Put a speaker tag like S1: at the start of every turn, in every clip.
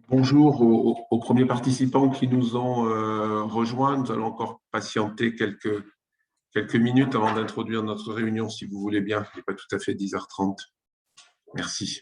S1: Bonjour aux premiers participants qui nous ont rejoints. Nous allons encore patienter quelques minutes avant d'introduire notre réunion, si vous voulez bien. Il n'est pas tout à fait 10h30. Merci.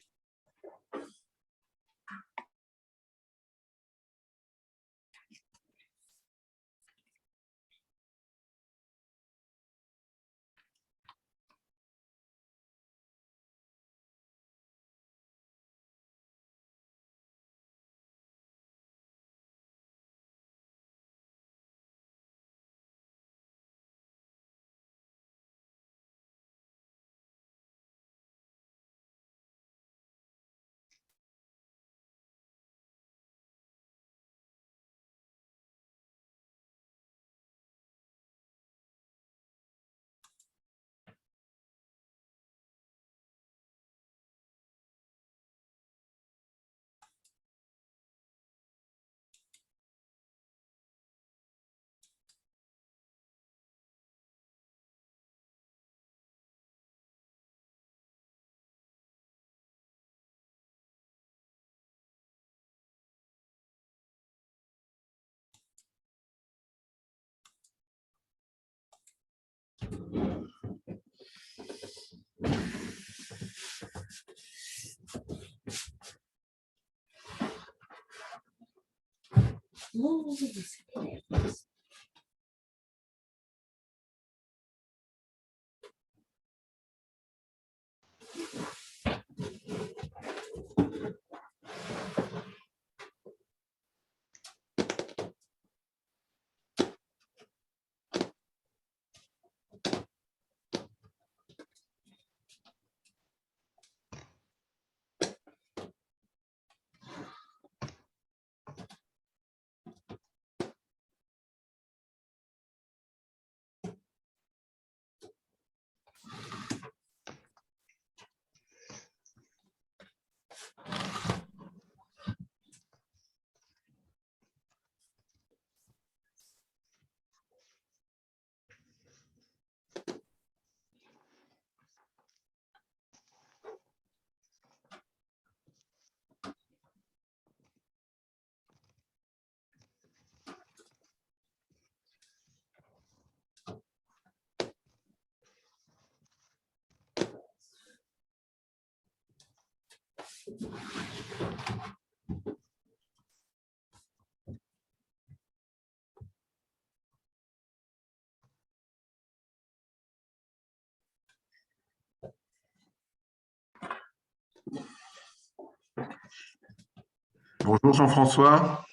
S1: Bonjour Jean-François.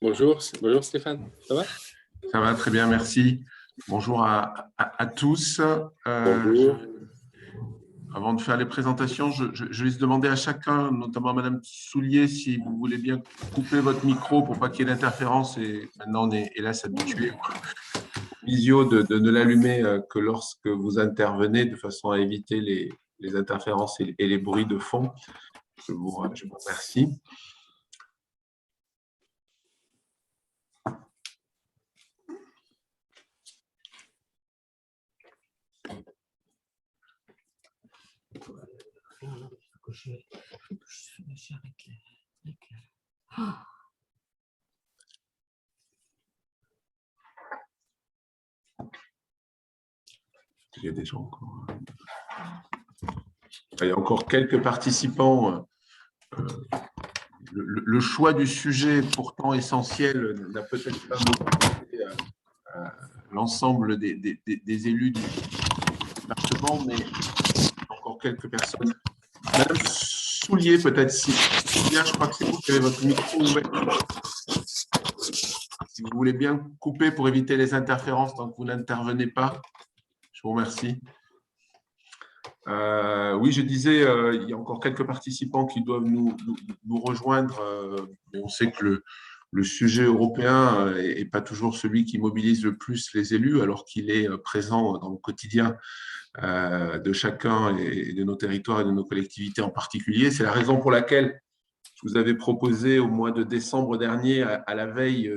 S2: Bonjour Stéphane, ça va?
S1: Ça va très bien, merci. Bonjour à tous.
S2: Bonjour.
S1: Avant de faire les présentations, je vais demander à chacun, notamment à Madame Soulier, si vous voulez bien couper votre micro pour pas qu'il y ait d'interférence. Et maintenant, on est hélas habitué au visio de ne l'allumer que lorsque vous intervenez, de façon à éviter les interférences et les bruits de fond. Je vous remercie. Il y a des gens encore. Il y a encore quelques participants. Le choix du sujet, pourtant essentiel, n'a peut-être pas motivé l'ensemble des élus du département, mais encore quelques personnes. Madame Soulier, peut-être, si bien, je crois que c'est vous qui avez votre micro ouvert. Si vous voulez bien couper pour éviter les interférences tant que vous n'intervenez pas, je vous remercie. Oui, je disais, il y a encore quelques participants qui doivent nous rejoindre, mais on sait que le sujet européen n'est pas toujours celui qui mobilise le plus les élus, alors qu'il est présent dans le quotidien de chacun et de nos territoires et de nos collectivités en particulier. C'est la raison pour laquelle Je vous avais proposé au mois de décembre dernier, à la veille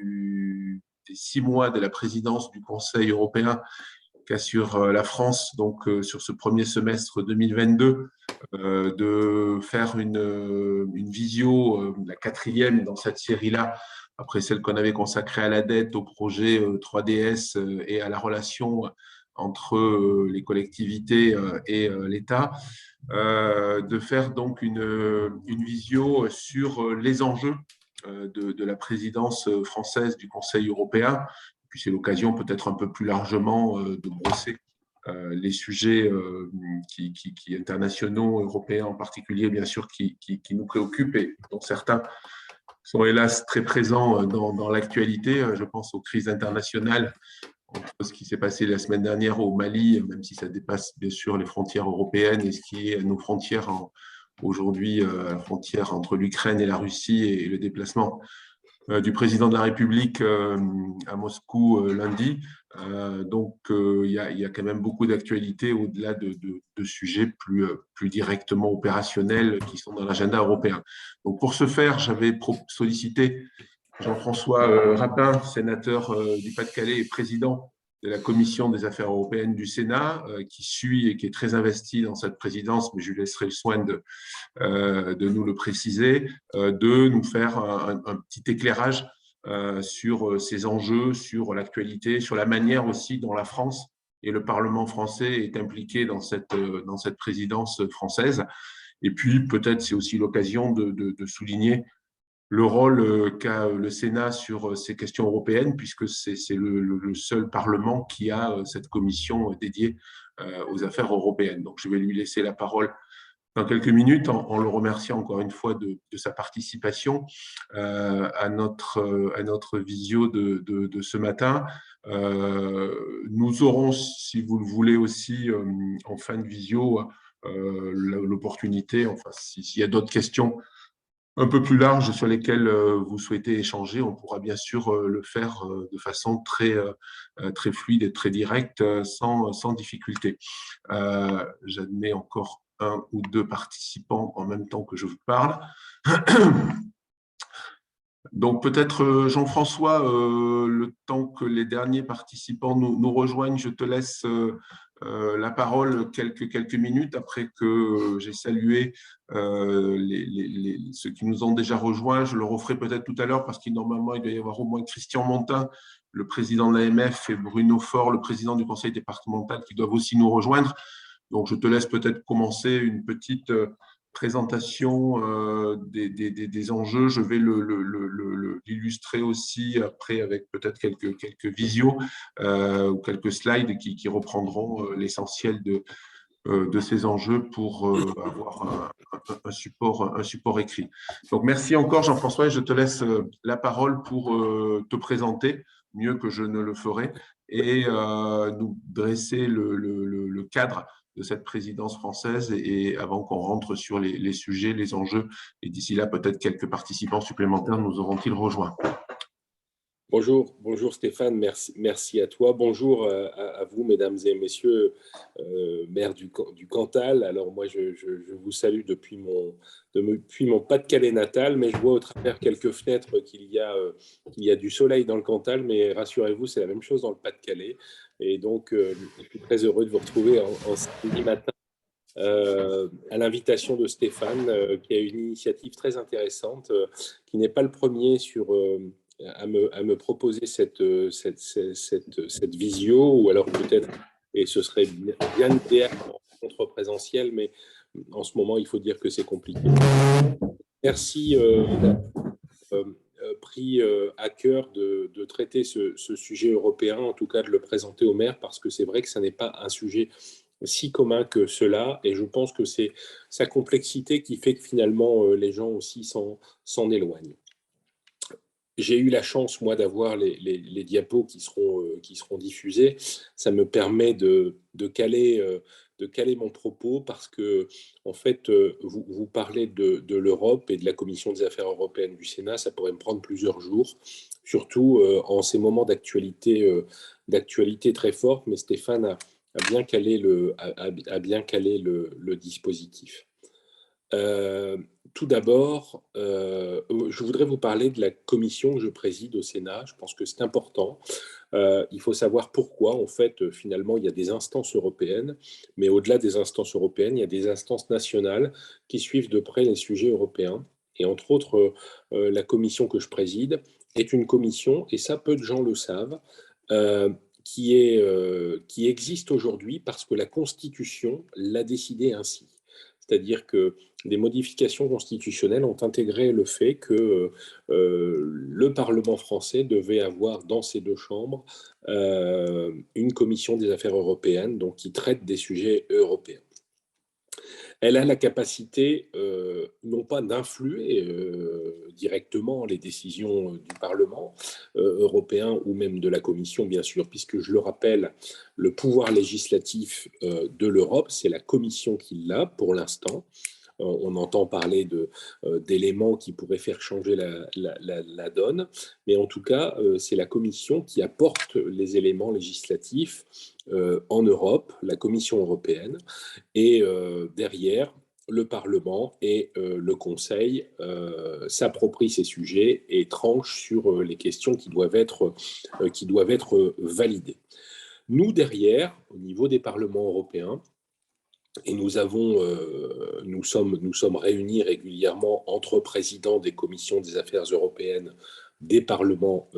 S1: des 6 mois de la présidence du Conseil européen qu'assure la France, donc sur ce premier semestre 2022, de faire une visio, la quatrième dans cette série-là, après celle qu'on avait consacrée à la dette, au projet 3DS et à la relation entre les collectivités et l'État, de faire donc une visio sur les enjeux de la présidence française du Conseil européen. Puis c'est l'occasion peut-être un peu plus largement de brosser les sujets internationaux, européens en particulier, bien sûr, qui nous préoccupent et dont certains sont hélas très présents dans l'actualité. Je pense aux crises internationales, entre ce qui s'est passé la semaine dernière au Mali, même si ça dépasse bien sûr les frontières européennes, et ce qui est nos frontières aujourd'hui, la frontière entre l'Ukraine et la Russie, et le déplacement du président de la République à Moscou lundi. Donc, il y a quand même beaucoup d'actualités au-delà de sujets plus directement opérationnels qui sont dans l'agenda européen. Donc, pour ce faire, j'avais sollicité Jean-François Rapin, sénateur du Pas-de-Calais et président de la Commission des affaires européennes du Sénat, qui suit et qui est très investi dans cette présidence, mais je lui laisserai le soin de nous le préciser, de nous faire un petit éclairage sur ces enjeux, sur l'actualité, sur la manière aussi dont la France et le Parlement français est impliqué dans cette présidence française. Et puis, peut-être c'est aussi l'occasion de souligner le rôle qu'a le Sénat sur ces questions européennes, puisque c'est le seul Parlement qui a cette commission dédiée aux affaires européennes. Donc, je vais lui laisser la parole dans quelques minutes en le remerciant encore une fois de sa participation à notre visio de ce matin. Nous aurons, si vous le voulez aussi, en fin de visio, l'opportunité, enfin, s'il y a d'autres questions un peu plus larges sur lesquelles vous souhaitez échanger, on pourra bien sûr le faire de façon très fluide et très directe, sans difficulté. J'admets encore un ou deux participants en même temps que je vous parle. Donc peut-être Jean-François, le temps que les derniers participants nous rejoignent, je te laisse la parole quelques minutes après que j'ai salué ceux qui nous ont déjà rejoints. Je le referai peut-être tout à l'heure parce qu'il normalement il doit y avoir au moins Christian Montin, le président de l'AMF, et Bruno Faure, le président du conseil départemental, qui doivent aussi nous rejoindre. Donc je te laisse peut-être commencer une petite présentation des enjeux. Je vais l'illustrer aussi après avec peut-être quelques visios ou quelques slides qui reprendront l'essentiel de ces enjeux pour avoir un support écrit. Donc, merci encore, Jean-François, et je te laisse la parole pour te présenter mieux que je ne le ferai et nous dresser le cadre de cette présidence française et avant qu'on rentre sur les sujets, les enjeux. Et d'ici là, peut-être quelques participants supplémentaires nous auront-ils rejoints.
S2: Bonjour Stéphane, merci à toi. Bonjour à vous, mesdames et messieurs, maire du Cantal. Alors moi, je vous salue depuis mon Pas-de-Calais natal, mais je vois au travers quelques fenêtres qu'il y a du soleil dans le Cantal, mais rassurez-vous, c'est la même chose dans le Pas-de-Calais. Et donc, je suis très heureux de vous retrouver en samedi matin à l'invitation de Stéphane, qui a une initiative très intéressante, qui n'est pas le premier à me proposer cette visio, ou alors peut-être, et ce serait bien idéal en rencontre présentielle, mais en ce moment, il faut dire que c'est compliqué. Merci d'avoir pris à cœur de traiter ce sujet européen, en tout cas de le présenter au maire, parce que c'est vrai que ce n'est pas un sujet si commun que cela, et je pense que c'est sa complexité qui fait que finalement les gens aussi s'en éloignent. J'ai eu la chance, moi, d'avoir les diapos qui seront diffusés. Ça me permet de caler mon propos parce que, en fait, vous parlez de l'Europe et de la Commission des affaires européennes du Sénat. Ça pourrait me prendre plusieurs jours, surtout en ces moments d'actualité très forte. Mais Stéphane a bien calé le dispositif. Tout d'abord, je voudrais vous parler de la commission que je préside au Sénat. Je pense que c'est important. Il faut savoir pourquoi, en fait, finalement, il y a des instances européennes, mais au-delà des instances européennes, il y a des instances nationales qui suivent de près les sujets européens. Et entre autres, la commission que je préside est une commission, et ça, peu de gens le savent, euh, qui existe aujourd'hui parce que la Constitution l'a décidé ainsi. C'est-à-dire que des modifications constitutionnelles ont intégré le fait que le Parlement français devait avoir dans ses deux chambres une commission des affaires européennes, donc qui traite des sujets européens. Elle a la capacité, non pas d'influer directement les décisions du Parlement européen ou même de la Commission, bien sûr, puisque je le rappelle, le pouvoir législatif de l'Europe, c'est la Commission qui l'a pour l'instant. On entend parler d'éléments qui pourraient faire changer la donne, mais en tout cas, c'est la Commission qui apporte les éléments législatifs en Europe, la Commission européenne, et derrière, le Parlement et le Conseil s'approprient ces sujets et tranchent sur les questions qui doivent être validées. Nous, derrière, au niveau des parlements européens, et nous sommes réunis régulièrement entre présidents des commissions des affaires européennes des parlements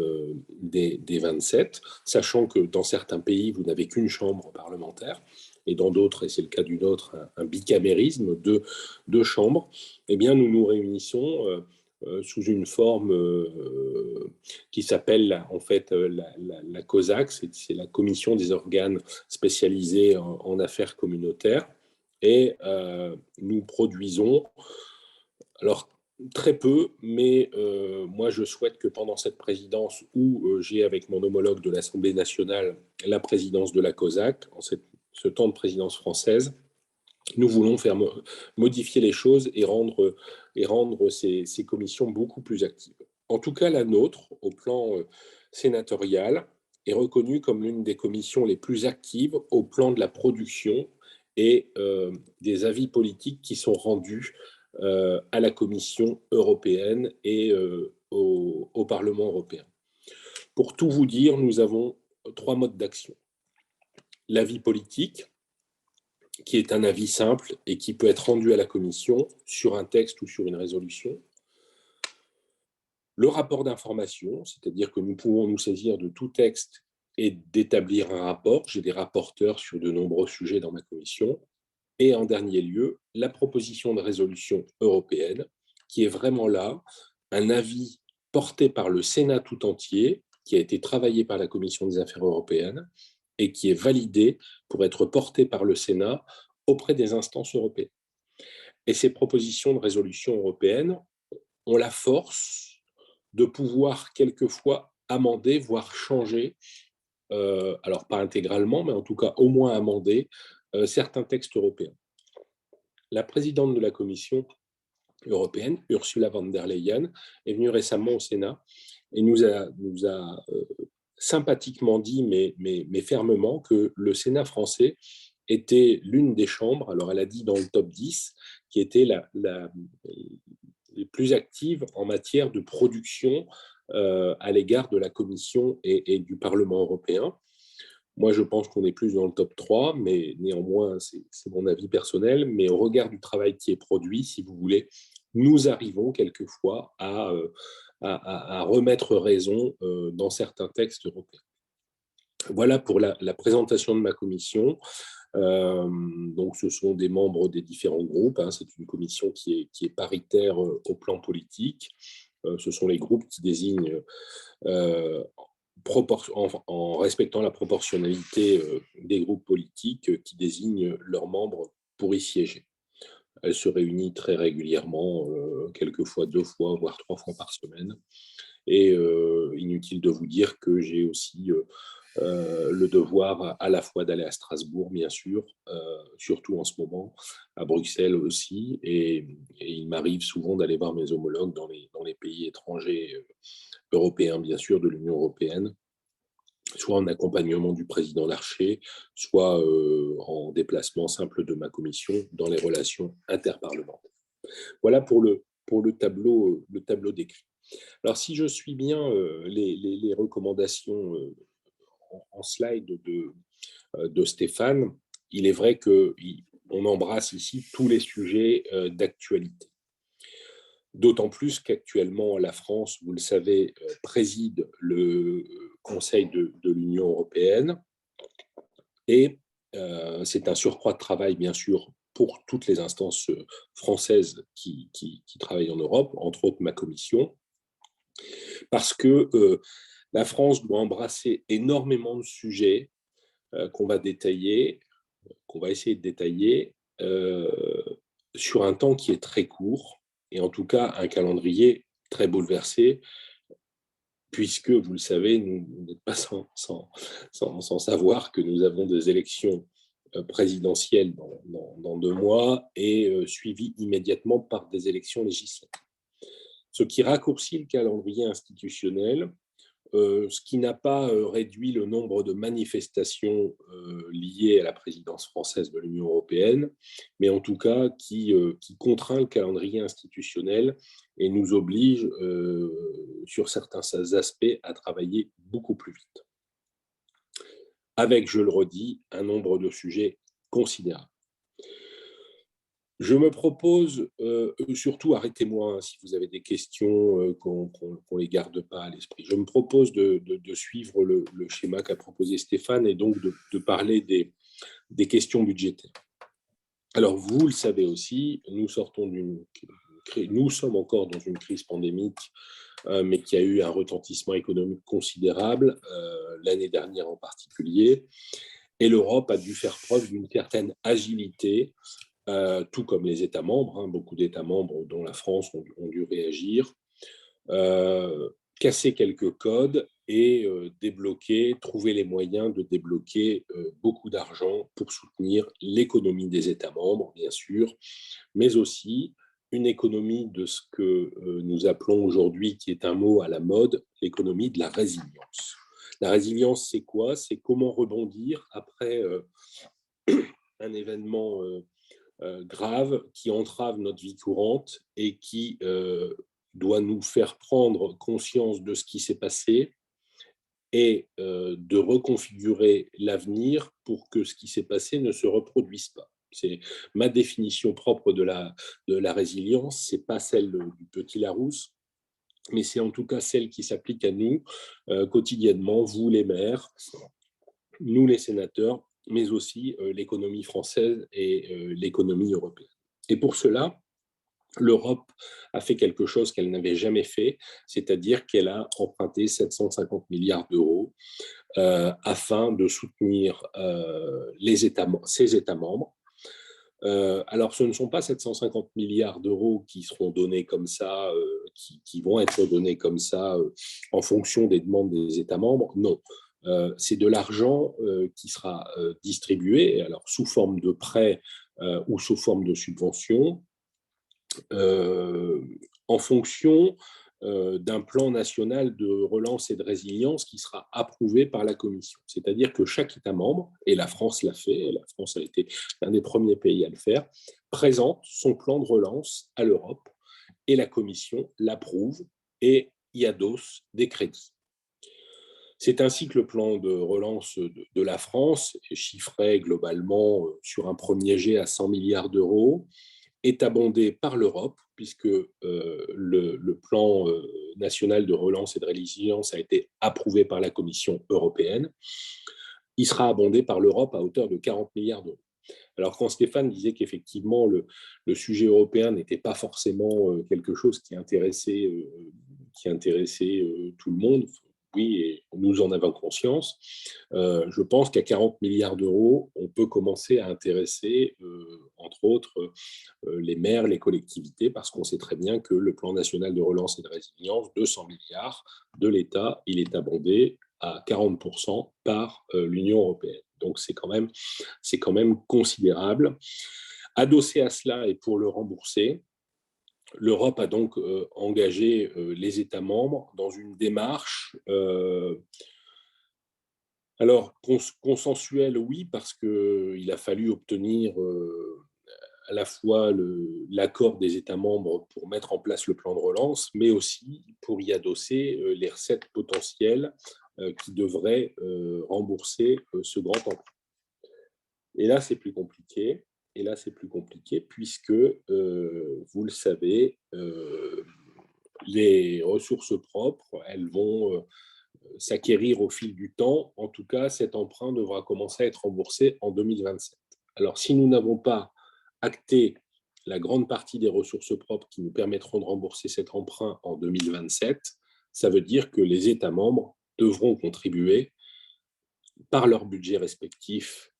S2: des 27, sachant que dans certains pays, vous n'avez qu'une chambre parlementaire, et dans d'autres, et c'est le cas du nôtre, un bicamérisme, deux chambres. Eh bien, nous nous réunissons sous une forme qui s'appelle en fait la COSAC, c'est la Commission des organes spécialisés en affaires communautaires. Et nous produisons, alors très peu, mais moi je souhaite que pendant cette présidence où j'ai avec mon homologue de l'Assemblée nationale la présidence de la COSAC, en ce temps de présidence française, nous voulons faire modifier les choses et rendre ces commissions beaucoup plus actives. En tout cas, la nôtre, au plan sénatorial, est reconnue comme l'une des commissions les plus actives au plan de la production et des avis politiques qui sont rendus à la Commission européenne et au Parlement européen. Pour tout vous dire, nous avons 3 modes d'action. L'avis politique, qui est un avis simple et qui peut être rendu à la Commission sur un texte ou sur une résolution. Le rapport d'information, c'est-à-dire que nous pouvons nous saisir de tout texte et d'établir un rapport. J'ai des rapporteurs sur de nombreux sujets dans ma commission. Et en dernier lieu, la proposition de résolution européenne, qui est vraiment là, un avis porté par le Sénat tout entier, qui a été travaillé par la Commission des affaires européennes et qui est validé pour être porté par le Sénat auprès des instances européennes. Et ces propositions de résolution européennes ont la force de pouvoir quelquefois amender, voire changer, alors pas intégralement, mais en tout cas au moins amender certains textes européens. La présidente de la Commission européenne, Ursula von der Leyen, est venue récemment au Sénat et nous a sympathiquement dit, mais fermement, que le Sénat français était l'une des chambres, alors elle a dit dans le top 10, qui était les plus actives en matière de production à l'égard de la Commission et du Parlement européen. Moi, je pense qu'on est plus dans le top 3, mais néanmoins, c'est mon avis personnel. Mais au regard du travail qui est produit, si vous voulez, nous arrivons quelquefois à remettre raison dans certains textes européens. Voilà pour la présentation de ma commission. Donc, ce sont des membres des différents groupes. Hein. C'est une commission qui est paritaire au plan politique. Ce sont les groupes qui désignent en respectant la proportionnalité des groupes politiques qui désignent leurs membres pour y siéger. Elle se réunit très régulièrement, quelquefois 2 fois, voire 3 fois par semaine. Et inutile de vous dire que j'ai aussi le devoir à la fois d'aller à Strasbourg, bien sûr, surtout en ce moment, à Bruxelles aussi, et il m'arrive souvent d'aller voir mes homologues dans les pays étrangers européens, bien sûr, de l'Union européenne, soit en accompagnement du président Larcher, soit en déplacement simple de ma commission dans les relations interparlementaires. Voilà pour le tableau décrit. Alors, si je suis bien les recommandations en slide de Stéphane, il est vrai qu'on embrasse ici tous les sujets d'actualité. D'autant plus qu'actuellement, la France, vous le savez, préside le Conseil de l'Union européenne et c'est un surcroît de travail, bien sûr, pour toutes les instances françaises qui travaillent en Europe, entre autres ma commission, parce que la France doit embrasser énormément de sujets qu'on va détailler, qu'on va essayer de détailler sur un temps qui est très court, et en tout cas un calendrier très bouleversé, puisque, vous le savez, vous n'êtes pas sans savoir que nous avons des élections présidentielles dans 2 mois et suivies immédiatement par des élections législatives. Ce qui raccourcit le calendrier institutionnel, ce qui n'a pas réduit le nombre de manifestations liées à la présidence française de l'Union européenne, mais en tout cas qui contraint le calendrier institutionnel et nous oblige, sur certains aspects, à travailler beaucoup plus vite. Avec, je le redis, un nombre de sujets considérable. Je me propose, surtout arrêtez-moi si vous avez des questions, qu'on ne les garde pas à l'esprit. Je me propose de suivre le schéma qu'a proposé Stéphane et donc de parler des questions budgétaires. Alors, vous le savez aussi, nous sommes encore dans une crise pandémique, mais qui a eu un retentissement économique considérable, l'année dernière en particulier, et l'Europe a dû faire preuve d'une certaine agilité, tout comme les États membres, beaucoup d'États membres, dont la France, ont dû réagir, casser quelques codes et trouver les moyens de débloquer beaucoup d'argent pour soutenir l'économie des États membres, bien sûr, mais aussi une économie de ce que nous appelons aujourd'hui, qui est un mot à la mode, l'économie de la résilience. La résilience, c'est quoi? C'est comment rebondir après un événement grave qui entrave notre vie courante et qui doit nous faire prendre conscience de ce qui s'est passé et de reconfigurer l'avenir pour que ce qui s'est passé ne se reproduise pas. C'est ma définition propre de la résilience, c'est pas celle du petit Larousse, mais c'est en tout cas celle qui s'applique à nous quotidiennement, vous les maires, nous les sénateurs, mais aussi l'économie française et l'économie européenne. Et pour cela, l'Europe a fait quelque chose qu'elle n'avait jamais fait, c'est-à-dire qu'elle a emprunté 750 milliards d'euros afin de soutenir ses États membres. Alors, ce ne sont pas 750 milliards d'euros qui seront donnés comme ça, qui vont être donnés comme ça en fonction des demandes des États membres. Non. C'est de l'argent qui sera distribué, alors sous forme de prêts ou sous forme de subventions, en fonction d'un plan national de relance et de résilience qui sera approuvé par la Commission. C'est-à-dire que chaque État membre, et la France l'a fait, la France a été l'un des premiers pays à le faire, présente son plan de relance à l'Europe et la Commission l'approuve et y adosse des crédits. C'est ainsi que le plan de relance de la France, chiffré globalement sur un premier jet à 100 milliards d'euros, est abondé par l'Europe, puisque le plan national de relance et de résilience a été approuvé par la Commission européenne. Il sera abondé par l'Europe à hauteur de 40 milliards d'euros. Alors, quand Stéphane disait qu'effectivement, le sujet européen n'était pas forcément quelque chose qui intéressait tout le monde, oui, et nous en avons conscience. Je pense qu'à 40 milliards d'euros, on peut commencer à intéresser, entre autres, les maires, les collectivités, parce qu'on sait très bien que le plan national de relance et de résilience, 200 milliards de l'État, il est abondé à 40% par l'Union européenne. Donc, c'est quand même considérable. Adossé à cela, et pour le rembourser, l'Europe a donc engagé les États membres dans une démarche alors consensuelle, oui, parce qu'il a fallu obtenir à la fois l'accord des États membres pour mettre en place le plan de relance, mais aussi pour y adosser les recettes potentielles qui devraient rembourser ce grand emprunt. Et là, c'est plus compliqué. Et là, c'est plus compliqué puisque, vous le savez, les ressources propres, elles vont s'acquérir au fil du temps. En tout cas, cet emprunt devra commencer à être remboursé en 2027. Alors, si nous n'avons pas acté la grande partie des ressources propres qui nous permettront de rembourser cet emprunt en 2027, ça veut dire que les États membres devront contribuer par leur budget respectif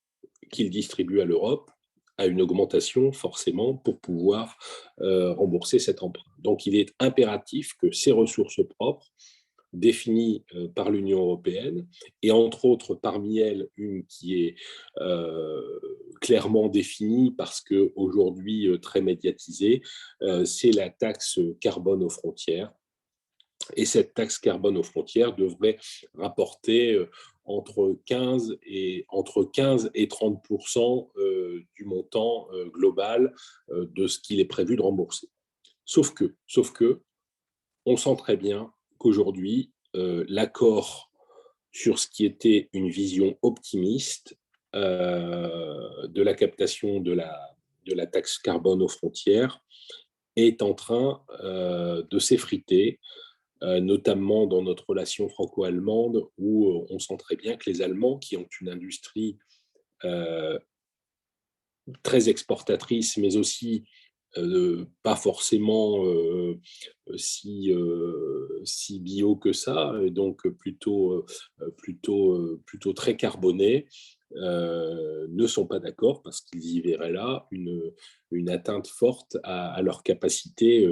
S2: qu'ils distribuent à l'Europe à une augmentation forcément pour pouvoir rembourser cet emprunt. Donc il est impératif que ces ressources propres définies par l'Union européenne, et entre autres parmi elles une qui est clairement définie parce qu'aujourd'hui très médiatisée, c'est la taxe carbone aux frontières. Et cette taxe carbone aux frontières devrait rapporter entre 15 et 30% du montant global de ce qu'il est prévu de rembourser. Sauf que, on sent très bien qu'aujourd'hui, l'accord sur ce qui était une vision optimiste de la captation de la taxe carbone aux frontières est en train de s'effriter, notamment dans notre relation franco-allemande, où on sent très bien que les Allemands, qui ont une industrie très exportatrice, mais aussi pas forcément si bio que ça, et donc plutôt très carbonés, ne sont pas d'accord parce qu'ils y verraient là une atteinte forte à leur capacité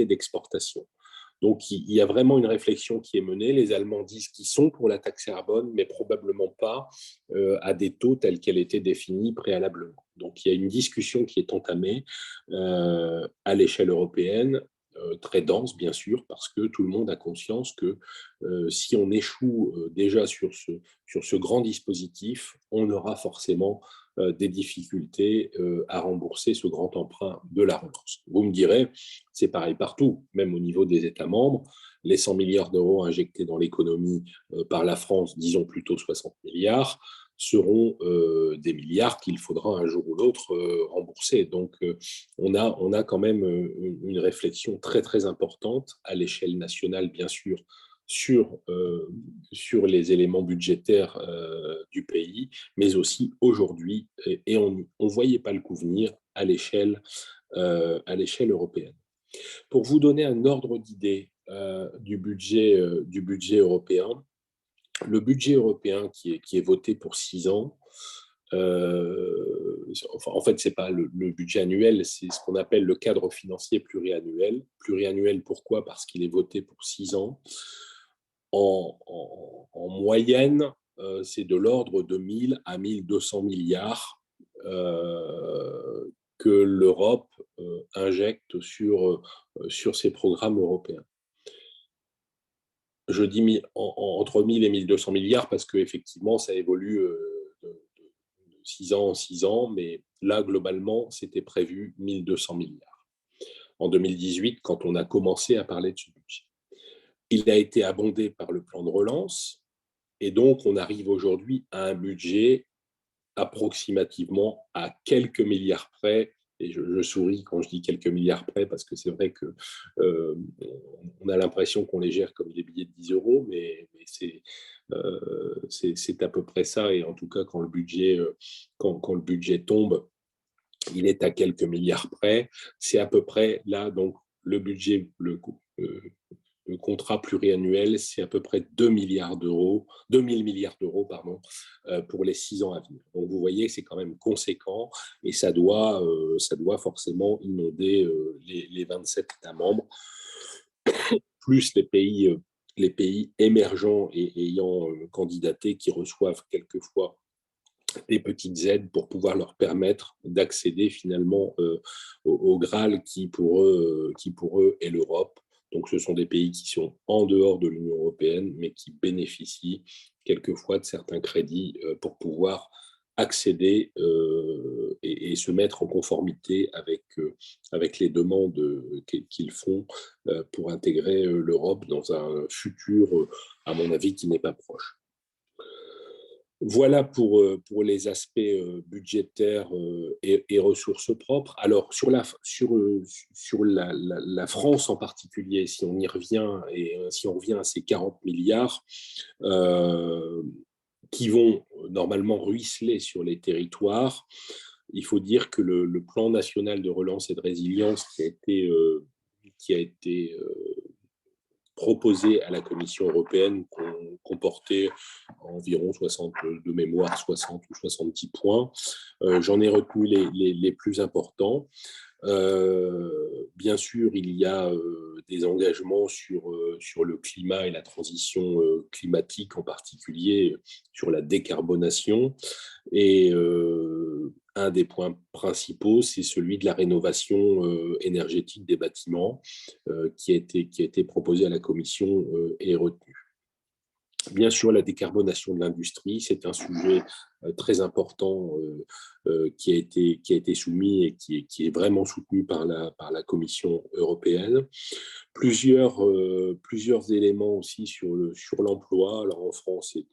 S2: d'exportation. Donc, il y a vraiment une réflexion qui est menée. Les Allemands disent qu'ils sont pour la taxe carbone, mais probablement pas à des taux tels qu'elle était définie préalablement. Donc, il y a une discussion qui est entamée à l'échelle européenne, très dense, bien sûr, parce que tout le monde a conscience que si on échoue déjà sur ce grand dispositif, on aura forcément des difficultés à rembourser ce grand emprunt de la relance. Vous me direz, c'est pareil partout, même au niveau des États membres. Les 100 milliards d'euros injectés dans l'économie par la France, disons plutôt 60 milliards, seront des milliards qu'il faudra un jour ou l'autre rembourser. Donc, on a quand même une réflexion très, très importante à l'échelle nationale, bien sûr, sur les éléments budgétaires du pays, mais aussi aujourd'hui, et on ne voyait pas le coup venir à l'échelle européenne. Pour vous donner un ordre d'idée du budget européen, le budget européen qui est voté pour 6 ans, en fait, ce n'est pas le budget annuel, c'est ce qu'on appelle le cadre financier pluriannuel. Pluriannuel, pourquoi? Parce qu'il est voté pour 6 ans. En moyenne, c'est de l'ordre de 1000 à 1200 milliards que l'Europe injecte sur ces programmes européens. Je dis entre 1000 et 1200 milliards parce qu'effectivement, ça évolue de 6 ans en 6 ans, mais là, globalement, c'était prévu 1200 milliards. En 2018, quand on a commencé à parler de ce budget. Il a été abondé par le plan de relance, et donc on arrive aujourd'hui à un budget approximativement à quelques milliards près, et je souris quand je dis quelques milliards près, parce que c'est vrai que on a l'impression qu'on les gère comme des billets de 10 euros, mais c'est à peu près ça, et en tout cas quand le budget tombe, il est à quelques milliards près. C'est à peu près là, donc le budget, le contrat pluriannuel, c'est à peu près 2000 milliards d'euros, pour les 6 ans à venir. Donc vous voyez, c'est quand même conséquent, et ça doit forcément inonder les 27 États membres, plus les pays émergents et ayant candidaté, qui reçoivent quelquefois des petites aides pour pouvoir leur permettre d'accéder finalement au Graal qui pour eux est l'Europe. Donc ce sont des pays qui sont en dehors de l'Union européenne, mais qui bénéficient quelquefois de certains crédits pour pouvoir accéder et et se mettre en conformité avec les demandes qu'ils font pour intégrer l'Europe dans un futur, à mon avis, qui n'est pas proche. Voilà pour les aspects budgétaires et ressources propres. Alors, sur la France en particulier, si on y revient et si on revient à ces 40 milliards qui vont normalement ruisseler sur les territoires, il faut dire que le plan national de relance et de résilience qui a été proposé à la Commission européenne comportait environ 60, de mémoire 60 ou 70 points. J'en ai retenu les plus importants. Bien sûr, il y a des engagements sur le climat et la transition climatique, en particulier sur la décarbonation. Et un des points principaux, c'est celui de la rénovation énergétique des bâtiments qui a été proposé à la Commission et retenu. Bien sûr, la décarbonation de l'industrie, c'est un sujet très important qui a été soumis et qui est vraiment soutenu par la Commission européenne. Plusieurs éléments aussi sur l'emploi. Alors en France, c'est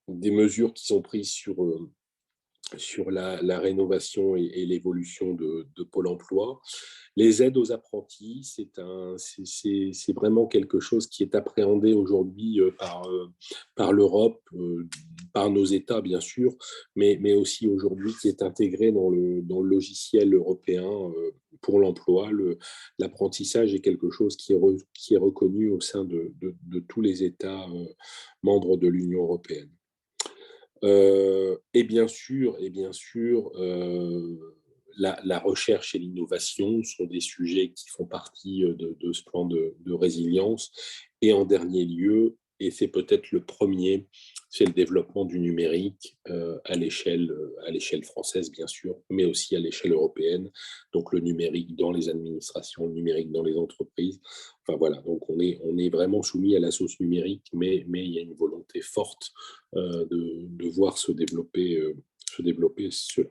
S2: des mesures qui sont prises sur la rénovation et l'évolution de Pôle emploi. Les aides aux apprentis, c'est vraiment quelque chose qui est appréhendé aujourd'hui par l'Europe, par nos États bien sûr, mais aussi aujourd'hui qui est intégré dans le logiciel européen pour l'emploi. L'apprentissage est quelque chose qui est reconnu au sein de tous les États membres de l'Union européenne. Et bien sûr, la recherche et l'innovation sont des sujets qui font partie de ce plan de résilience. Et en dernier lieu, et c'est peut-être le premier, c'est le développement du numérique à l'échelle française, bien sûr, mais aussi à l'échelle européenne. Donc le numérique dans les administrations, le numérique dans les entreprises. Enfin voilà, donc on est vraiment soumis à la sauce numérique, mais il y a une volonté forte de voir se développer cela.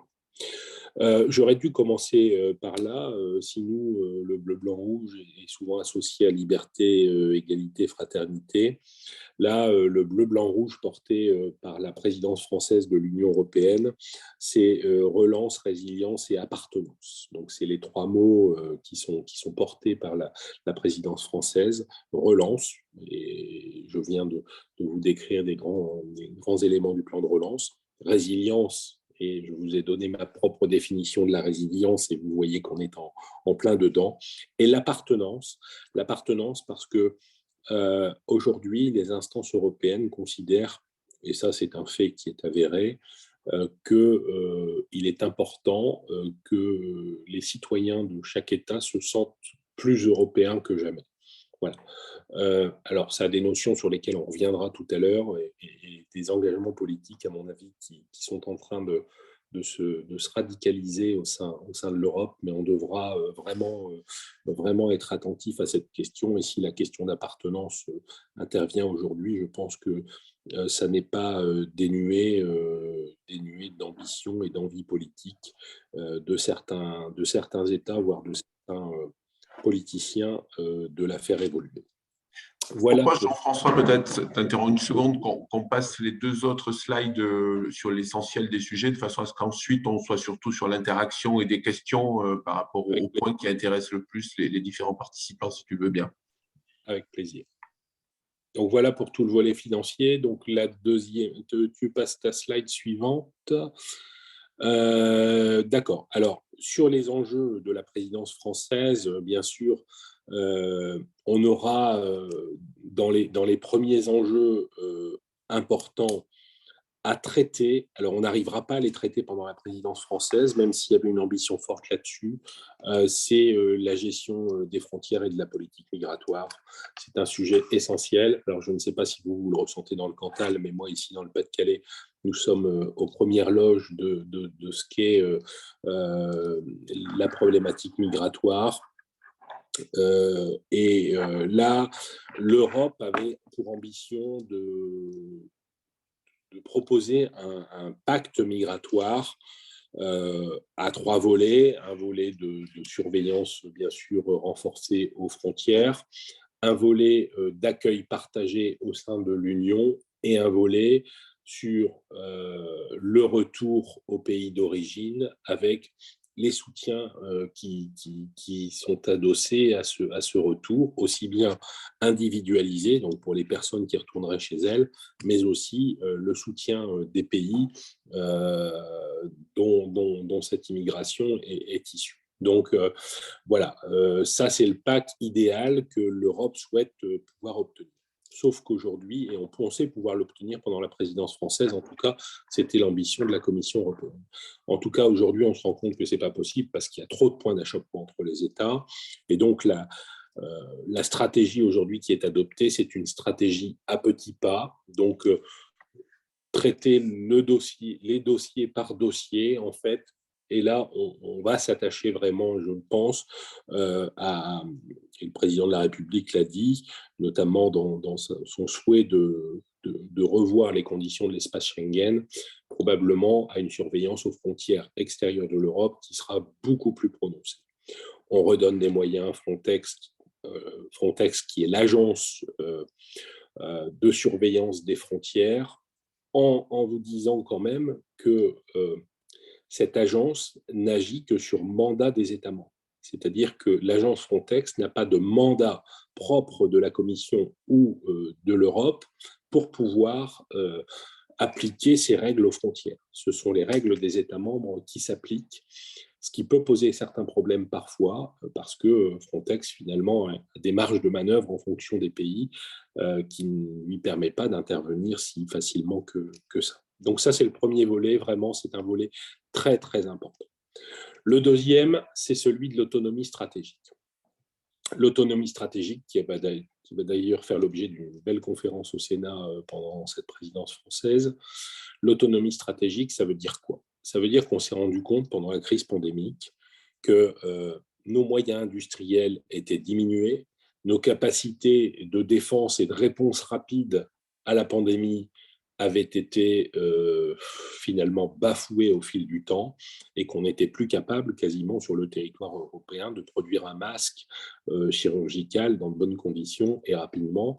S2: J'aurais dû commencer par là. Si nous, le bleu, blanc, rouge est souvent associé à liberté, égalité, fraternité. Là, le bleu, blanc, rouge porté par la présidence française de l'Union européenne, c'est relance, résilience et appartenance. Donc, c'est les trois mots qui sont portés par la présidence française. Relance, et je viens de vous décrire des grands éléments du plan de relance. Résilience, et je vous ai donné ma propre définition de la résilience et vous voyez qu'on est en plein dedans. Et l'appartenance parce que aujourd'hui, les instances européennes considèrent, et ça c'est un fait qui est avéré, qu'il est important que les citoyens de chaque État se sentent plus européens que jamais. Voilà. Alors, ça a des notions sur lesquelles on reviendra tout à l'heure et des engagements politiques, à mon avis, qui sont en train de se radicaliser au sein de l'Europe, mais on devra vraiment être attentif à cette question. Et si la question d'appartenance intervient aujourd'hui, je pense que ça n'est pas dénué d'ambition et d'envie politique de certains États, voire de certains politiciens de la faire évoluer. Voilà.
S1: Pourquoi, Jean-François, peut-être t'interromps une seconde, qu'on passe les deux autres slides sur l'essentiel des sujets, de façon à ce qu'ensuite on soit surtout sur l'interaction et des questions par rapport aux points qui intéressent le plus les différents participants, si tu veux bien.
S2: Avec plaisir. Donc voilà pour tout le volet financier. Donc la deuxième, tu passes ta slide suivante. D'accord. Alors, sur les enjeux de la présidence française, bien sûr, on aura dans les premiers enjeux importants à traiter. Alors, on n'arrivera pas à les traiter pendant la présidence française, même s'il y avait une ambition forte là-dessus. C'est la gestion des frontières et de la politique migratoire. C'est un sujet essentiel. Alors, je ne sais pas si vous le ressentez dans le Cantal, mais moi, ici, dans le Pas-de-Calais, nous sommes aux premières loges de ce qu'est la problématique migratoire. Là, l'Europe avait pour ambition de proposer un pacte migratoire à 3 volets. Un volet de surveillance, bien sûr, renforcée aux frontières, un volet d'accueil partagé au sein de l'Union et un volet sur le retour au pays d'origine avec les soutiens qui sont adossés à ce retour, aussi bien individualisés, donc pour les personnes qui retourneraient chez elles, mais aussi le soutien des pays dont cette immigration est issue. Donc voilà, ça c'est le pacte idéal que l'Europe souhaite pouvoir obtenir. Sauf qu'aujourd'hui, et on pensait pouvoir l'obtenir pendant la présidence française, en tout cas, c'était l'ambition de la Commission européenne. En tout cas, aujourd'hui, on se rend compte que ce n'est pas possible parce qu'il y a trop de points d'achoppement entre les États. Et donc, la stratégie aujourd'hui qui est adoptée, c'est une stratégie à petits pas. Donc, traiter les dossiers par dossier, en fait. Et là, on va s'attacher vraiment, je pense, et le président de la République l'a dit, notamment dans son souhait de revoir les conditions de l'espace Schengen, probablement à une surveillance aux frontières extérieures de l'Europe qui sera beaucoup plus prononcée. On redonne des moyens Frontex qui est l'agence de surveillance des frontières, en vous disant quand même que cette agence n'agit que sur mandat des États membres. C'est-à-dire que l'agence Frontex n'a pas de mandat propre de la Commission ou de l'Europe pour pouvoir appliquer ces règles aux frontières. Ce sont les règles des États membres qui s'appliquent, ce qui peut poser certains problèmes parfois, parce que Frontex, finalement, a des marges de manœuvre en fonction des pays qui ne lui permet pas d'intervenir si facilement que ça. Donc ça, c'est le premier volet, vraiment, c'est un volet très, très important. Le deuxième, c'est celui de l'autonomie stratégique. L'autonomie stratégique qui va d'ailleurs faire l'objet d'une belle conférence au Sénat pendant cette présidence française. L'autonomie stratégique, ça veut dire quoi? Ça veut dire qu'on s'est rendu compte pendant la crise pandémique que nos moyens industriels étaient diminués, nos capacités de défense et de réponse rapide à la pandémie avaient été finalement bafouées au fil du temps et qu'on n'était plus capable quasiment sur le territoire européen de produire un masque chirurgical dans de bonnes conditions et rapidement,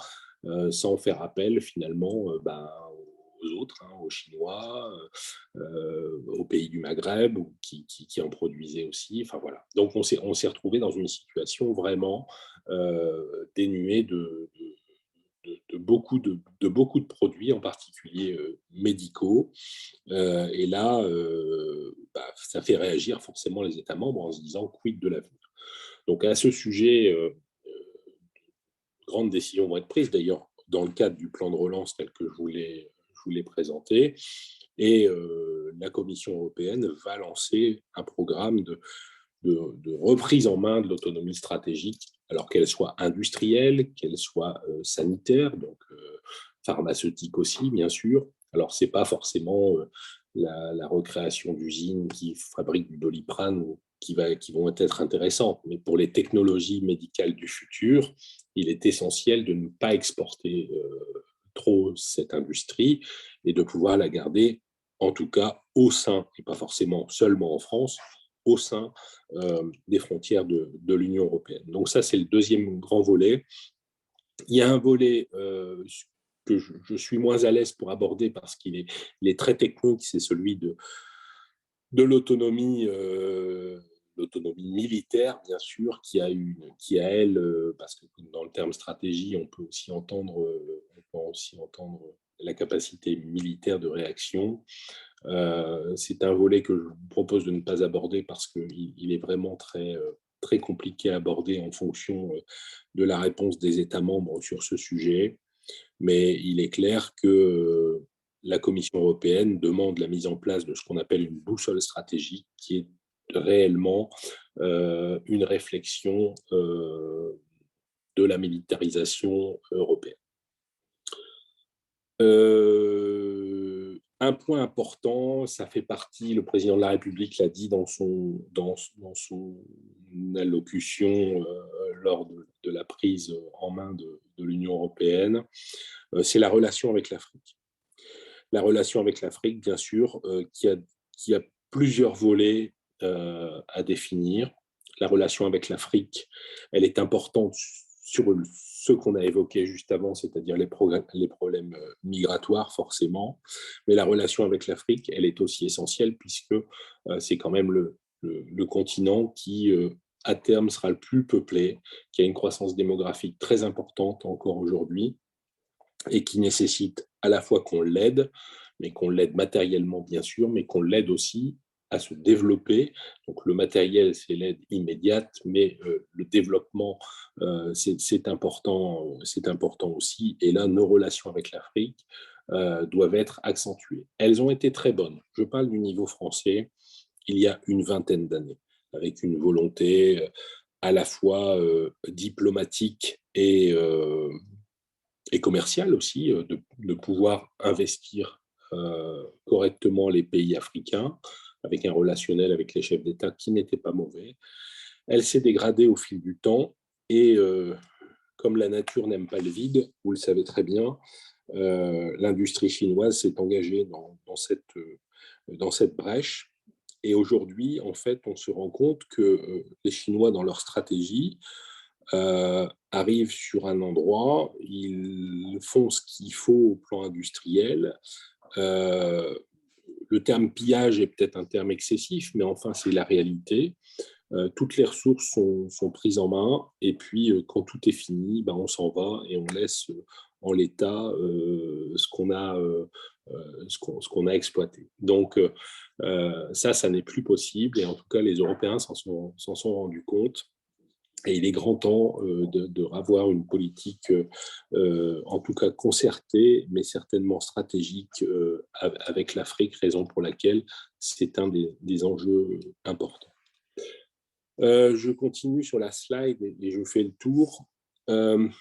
S2: sans faire appel finalement aux autres, aux Chinois, aux pays du Maghreb qui en produisaient aussi. Enfin, voilà. Donc on s'est retrouvé dans une situation vraiment dénuée de beaucoup de produits, en particulier médicaux. Et là, ça fait réagir forcément les États membres en se disant quid de l'avenir. Donc à ce sujet, grandes décisions vont être prises, d'ailleurs dans le cadre du plan de relance tel que je vous l'ai présenté. Et la Commission européenne va lancer un programme de reprise en main de l'autonomie stratégique, alors qu'elle soit industrielle, qu'elle soit sanitaire, donc pharmaceutique aussi, bien sûr. Alors, ce n'est pas forcément la recréation d'usines qui fabriquent du Doliprane ou qui vont être intéressantes, mais pour les technologies médicales du futur, il est essentiel de ne pas exporter trop cette industrie et de pouvoir la garder, en tout cas, au sein, et pas forcément seulement en France, au sein des frontières de l'Union européenne. Donc ça, c'est le deuxième grand volet. Il y a un volet que je suis moins à l'aise pour aborder parce qu'il est très technique, c'est celui de l'autonomie militaire, bien sûr, qui a elle, parce que dans le terme stratégie, on peut aussi entendre la capacité militaire de réaction. C'est un volet que je vous propose de ne pas aborder parce qu'il est vraiment très, très compliqué à aborder en fonction de la réponse des États membres sur ce sujet. Mais il est clair que la Commission européenne demande la mise en place de ce qu'on appelle une boussole stratégique, qui est réellement une réflexion de la militarisation européenne. Un point important, ça fait partie, le président de la République l'a dit dans son allocution lors de la prise en main de l'Union européenne, c'est la relation avec l'Afrique. La relation avec l'Afrique, bien sûr, qui a plusieurs volets à définir. La relation avec l'Afrique, elle est importante sur ce qu'on a évoqué juste avant, c'est-à-dire les problèmes migratoires, forcément. Mais la relation avec l'Afrique, elle est aussi essentielle puisque c'est quand même le continent qui, à terme, sera le plus peuplé, qui a une croissance démographique très importante encore aujourd'hui et qui nécessite à la fois qu'on l'aide, mais qu'on l'aide matériellement, bien sûr, mais qu'on l'aide aussi à se développer. Donc le matériel, c'est l'aide immédiate, mais le développement, c'est important aussi. Et là, nos relations avec l'Afrique doivent être accentuées. Elles ont été très bonnes. Je parle du niveau français il y a une vingtaine d'années, avec une volonté à la fois diplomatique et commerciale aussi, de pouvoir investir correctement les pays africains, avec un relationnel avec les chefs d'État qui n'était pas mauvais. Elle s'est dégradée au fil du temps et comme la nature n'aime pas le vide, vous le savez très bien, l'industrie chinoise s'est engagée dans cette brèche. Et aujourd'hui, en fait, on se rend compte que les Chinois, dans leur stratégie, arrivent sur un endroit, ils font ce qu'il faut au plan industriel. Le terme pillage est peut-être un terme excessif, mais enfin, c'est la réalité. Toutes les ressources sont prises en main, et puis quand tout est fini, ben, on s'en va et on laisse en l'état ce qu'on a exploité. Donc, ça n'est plus possible, et en tout cas, les Européens s'en sont rendus compte. Et il est grand temps de revoir une politique, en tout cas concertée, mais certainement stratégique avec l'Afrique, raison pour laquelle c'est un des enjeux importants. Je continue sur la slide et je fais le tour. On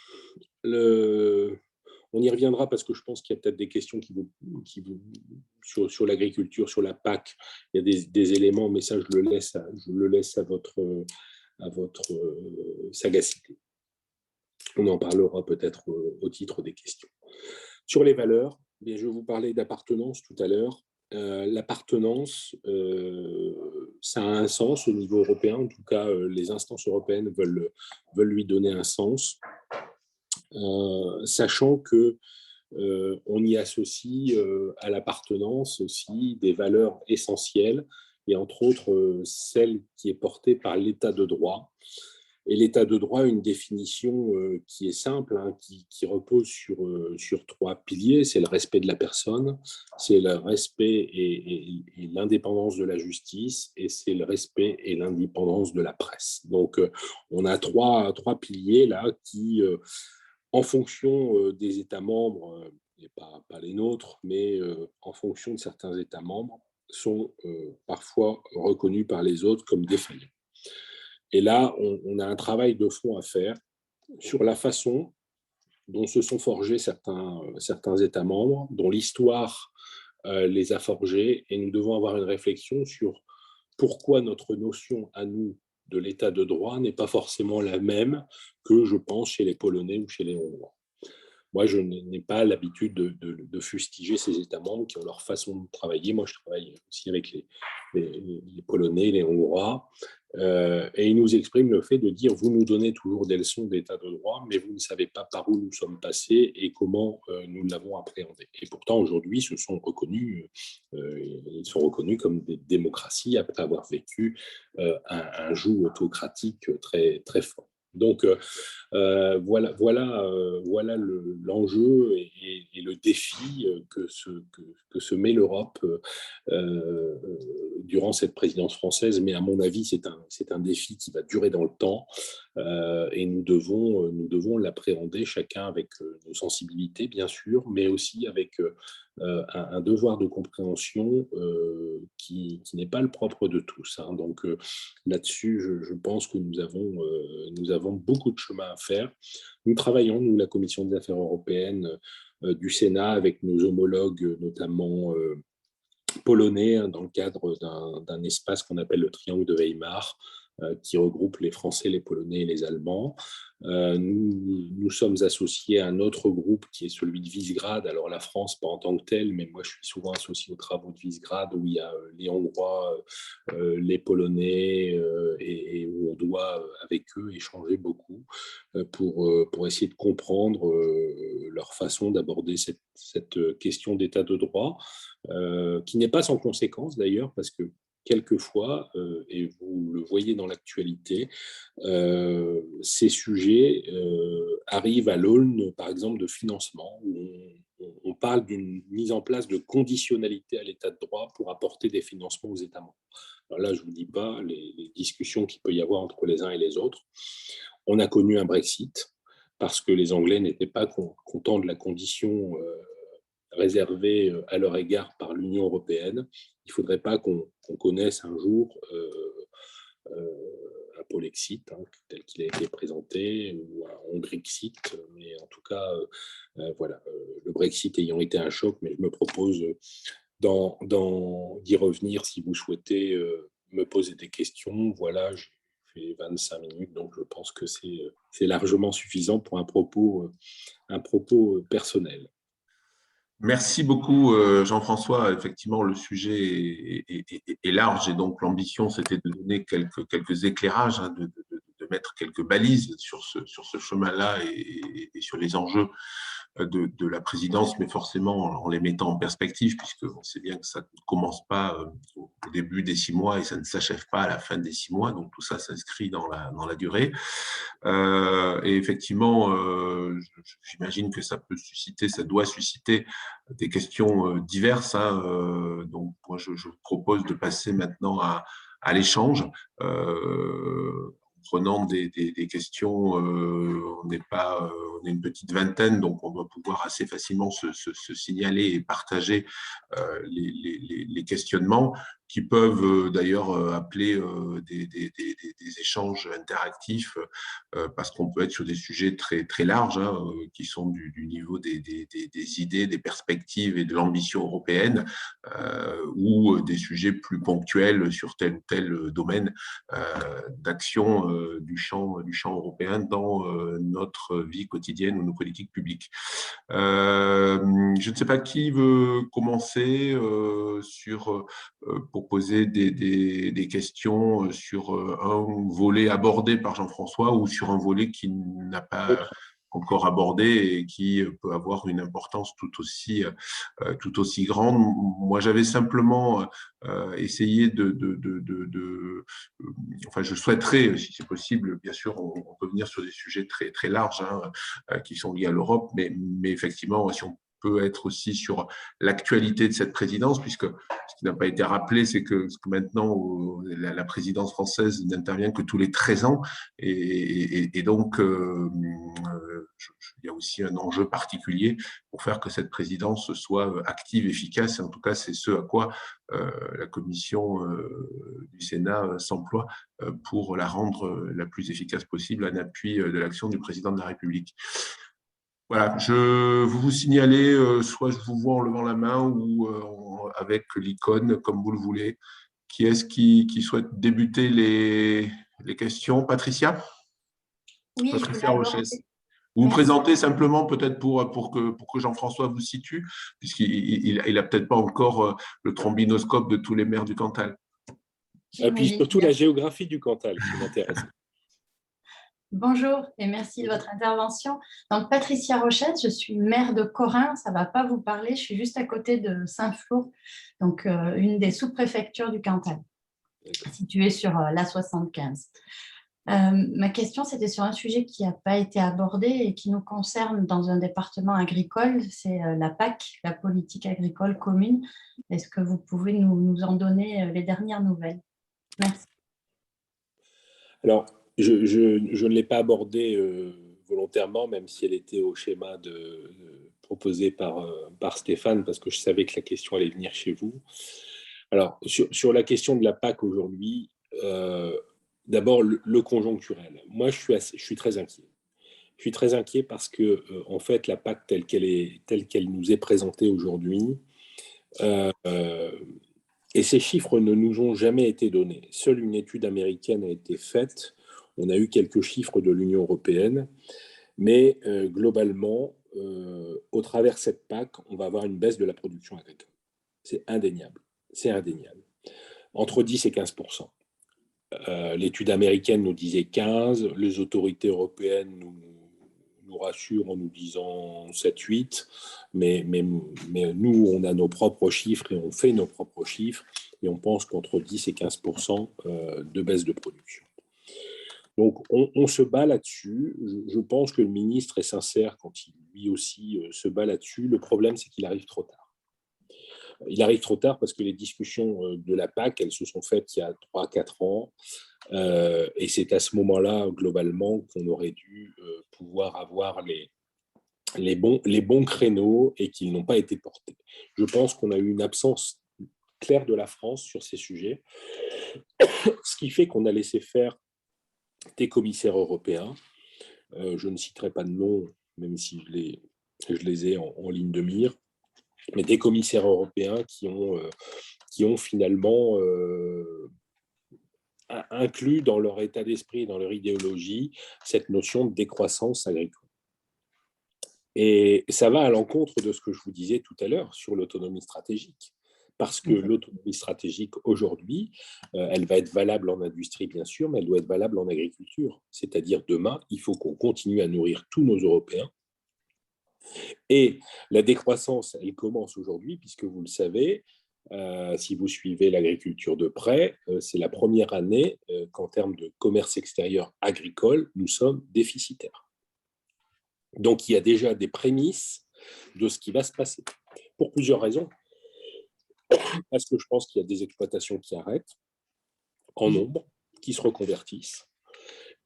S2: y reviendra parce que je pense qu'il y a peut-être des questions sur l'agriculture, sur la PAC. Il y a des éléments, mais ça, je le laisse à votre sagacité. On en parlera peut-être au titre des questions. Sur les valeurs, je vous parlais d'appartenance tout à l'heure. L'appartenance, ça a un sens au niveau européen. En tout cas, les instances européennes veulent lui donner un sens, sachant que on y associe à l'appartenance aussi des valeurs essentielles, et entre autres celle qui est portée par l'état de droit. Et l'état de droit a une définition qui est simple, hein, qui repose sur trois piliers. C'est le respect de la personne, c'est le respect et l'indépendance de la justice, et c'est le respect et l'indépendance de la presse. Donc, on a trois piliers là qui, en fonction des États membres, et pas les nôtres, mais en fonction de certains États membres, sont parfois reconnus par les autres comme défaillants. Et là, on a un travail de fond à faire sur la façon dont se sont forgés certains États membres, dont l'histoire les a forgés, et nous devons avoir une réflexion sur pourquoi notre notion à nous de l'état de droit n'est pas forcément la même que, je pense, chez les Polonais ou chez les Hongrois. Moi, je n'ai pas l'habitude de fustiger ces États membres qui ont leur façon de travailler. Moi, je travaille aussi avec les Polonais, les Hongrois, et ils nous expriment le fait de dire: vous nous donnez toujours des leçons d'état de droit, mais vous ne savez pas par où nous sommes passés et comment nous l'avons appréhendé. Et pourtant, aujourd'hui, ils sont reconnus comme des démocraties après avoir vécu un joug autocratique très, très fort. Donc, voilà l'enjeu et le défi que se met l'Europe durant cette présidence française. Mais à mon avis, c'est un défi qui va durer dans le temps, et nous devons l'appréhender chacun avec nos sensibilités, bien sûr, mais aussi avec un devoir de compréhension qui n'est pas le propre de tous, hein. Donc là-dessus, je pense que nous avons beaucoup de chemin à faire. Nous travaillons, nous, la Commission des affaires européennes du Sénat, avec nos homologues, notamment polonais, hein, dans le cadre d'un espace qu'on appelle le Triangle de Weimar, qui regroupe les Français, les Polonais et les Allemands. Nous sommes associés à un autre groupe qui est celui de Visegrad. Alors la France, pas en tant que telle, mais moi je suis souvent associé aux travaux de Visegrad, où il y a les Hongrois, les Polonais, et où on doit avec eux échanger beaucoup pour essayer de comprendre leur façon d'aborder cette question d'état de droit, qui n'est pas sans conséquence d'ailleurs, parce que quelquefois, et vous le voyez dans l'actualité, ces sujets arrivent à l'aune, par exemple, de financement, où on parle d'une mise en place de conditionnalité à l'état de droit pour apporter des financements aux États membres. Alors là, je ne vous dis pas les discussions qu'il peut y avoir entre les uns et les autres. On a connu un Brexit parce que les Anglais n'étaient pas contents de la condition réservée à leur égard par l'Union européenne. Il ne faudrait pas qu'on connaisse un jour un Polexit, tel qu'il a été présenté, ou un Hongrexit, mais en tout cas, voilà, le Brexit ayant été un choc, mais je me propose d'y revenir si vous souhaitez me poser des questions. Voilà, j'ai fait 25 minutes, donc je pense que c'est largement suffisant pour un propos personnel.
S1: Merci beaucoup, Jean-François. Effectivement, le sujet est large et donc l'ambition, c'était de donner quelques éclairages, de mettre quelques balises sur ce chemin-là et sur les enjeux de la présidence, mais forcément en les mettant en perspective, puisqu'on sait bien que ça ne commence pas au début des 6 mois et ça ne s'achève pas à la fin des 6 mois. Donc, tout ça s'inscrit dans la durée. Et effectivement, j'imagine que ça peut susciter, ça doit susciter des questions diverses. Donc, moi, je vous propose de passer maintenant à l'échange. Prenant des questions, on est une petite vingtaine, donc on doit pouvoir assez facilement se signaler et partager les questionnements qui peuvent d'ailleurs appeler des échanges interactifs parce qu'on peut être sur des sujets très, très larges qui sont du niveau des idées, des perspectives et de l'ambition européenne ou des sujets plus ponctuels sur tel ou tel domaine d'action du champ européen dans notre vie quotidienne ou nos politiques publiques. Je ne sais pas qui veut commencer pour poser des questions sur un volet abordé par Jean-François ou sur un volet qui n'a pas encore abordé et qui peut avoir une importance tout aussi grande. Moi, j'avais simplement essayé enfin, je souhaiterais, si c'est possible, bien sûr, on peut venir sur des sujets très, très larges qui sont liés à l'Europe, mais effectivement, si on peut être aussi sur l'actualité de cette présidence, puisque ce qui n'a pas été rappelé, c'est que maintenant, la présidence française n'intervient que tous les 13 ans, et donc, il y a aussi un enjeu particulier pour faire que cette présidence soit active, efficace, et en tout cas, c'est ce à quoi la commission du Sénat s'emploie pour la rendre la plus efficace possible en appui de l'action du président de la République. Voilà, vous vous signalez, soit je vous vois en levant la main ou avec l'icône, comme vous le voulez. Qui est-ce qui souhaite débuter les questions? Patricia?
S3: Oui,
S1: Patricia Rochès. Vous vous présentez simplement peut-être pour que Jean-François vous situe, puisqu'il n'a peut-être pas encore le trombinoscope de tous les maires du Cantal.
S2: Et puis surtout la géographie du Cantal qui m'intéresse.
S3: Bonjour et merci de votre intervention. Donc, Patricia Rochette, je suis maire de Corin, ça ne va pas vous parler, je suis juste à côté de Saint-Flour, donc une des sous-préfectures du Cantal, située sur l'A75. Ma question, c'était sur un sujet qui n'a pas été abordé et qui nous concerne dans un département agricole, c'est la PAC, la politique agricole commune. Est-ce que vous pouvez nous en donner les dernières nouvelles? Merci.
S2: Alors, je ne l'ai pas abordée volontairement, même si elle était au schéma proposé par Stéphane, parce que je savais que la question allait venir chez vous. Alors, sur la question de la PAC aujourd'hui, d'abord, le conjoncturel. Moi, je suis très inquiet. Je suis très inquiet parce que, en fait, la PAC telle qu'elle nous est présentée aujourd'hui, Et ces chiffres ne nous ont jamais été donnés. Seule une étude américaine a été faite. On a eu quelques chiffres de l'Union européenne. Mais globalement, au travers de cette PAC, on va avoir une baisse de la production agricole. C'est indéniable. C'est indéniable. Entre 10 et 15%. L'étude américaine nous disait 15, les autorités européennes nous rassurent en nous disant 7-8, mais nous, on a nos propres chiffres et on fait nos propres chiffres, et on pense qu'entre 10 et 15% de baisse de production. Donc, on se bat là-dessus. Je pense que le ministre est sincère quand il, lui aussi, se bat là-dessus. Le problème, c'est qu'il arrive trop tard. Il arrive trop tard parce que les discussions de la PAC, elles se sont faites il y a 3-4 ans. Et c'est à ce moment-là, globalement, qu'on aurait dû pouvoir avoir les bons créneaux et qu'ils n'ont pas été portés. Je pense qu'on a eu une absence claire de la France sur ces sujets, ce qui fait qu'on a laissé faire des commissaires européens. Je ne citerai pas de nom, même si je les ai en ligne de mire, mais des commissaires européens qui ont finalement inclus dans leur état d'esprit, dans leur idéologie, cette notion de décroissance agricole. Et ça va à l'encontre de ce que je vous disais tout à l'heure sur l'autonomie stratégique. Parce que l'autonomie stratégique, aujourd'hui, elle va être valable en industrie, bien sûr, mais elle doit être valable en agriculture. C'est-à-dire, demain, il faut qu'on continue à nourrir tous nos Européens. Et la décroissance, elle commence aujourd'hui, puisque vous le savez, si vous suivez l'agriculture de près, c'est la première année qu'en termes de commerce extérieur agricole, nous sommes déficitaires. Donc, il y a déjà des prémices de ce qui va se passer, pour plusieurs raisons. Parce que je pense qu'il y a des exploitations qui arrêtent en nombre, qui se reconvertissent.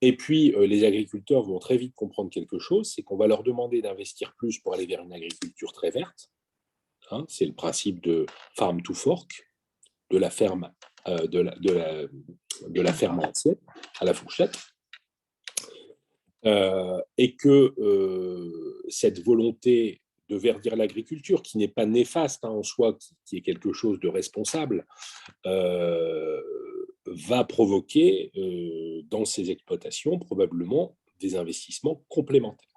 S2: Et puis, les agriculteurs vont très vite comprendre quelque chose, c'est qu'on va leur demander d'investir plus pour aller vers une agriculture très verte. Hein, c'est le principe de farm to fork, de la ferme, de la ferme à la fourchette. Et que cette volonté de verdir l'agriculture, qui n'est pas néfaste en soi, qui est quelque chose de responsable, va provoquer dans ces exploitations probablement des investissements complémentaires.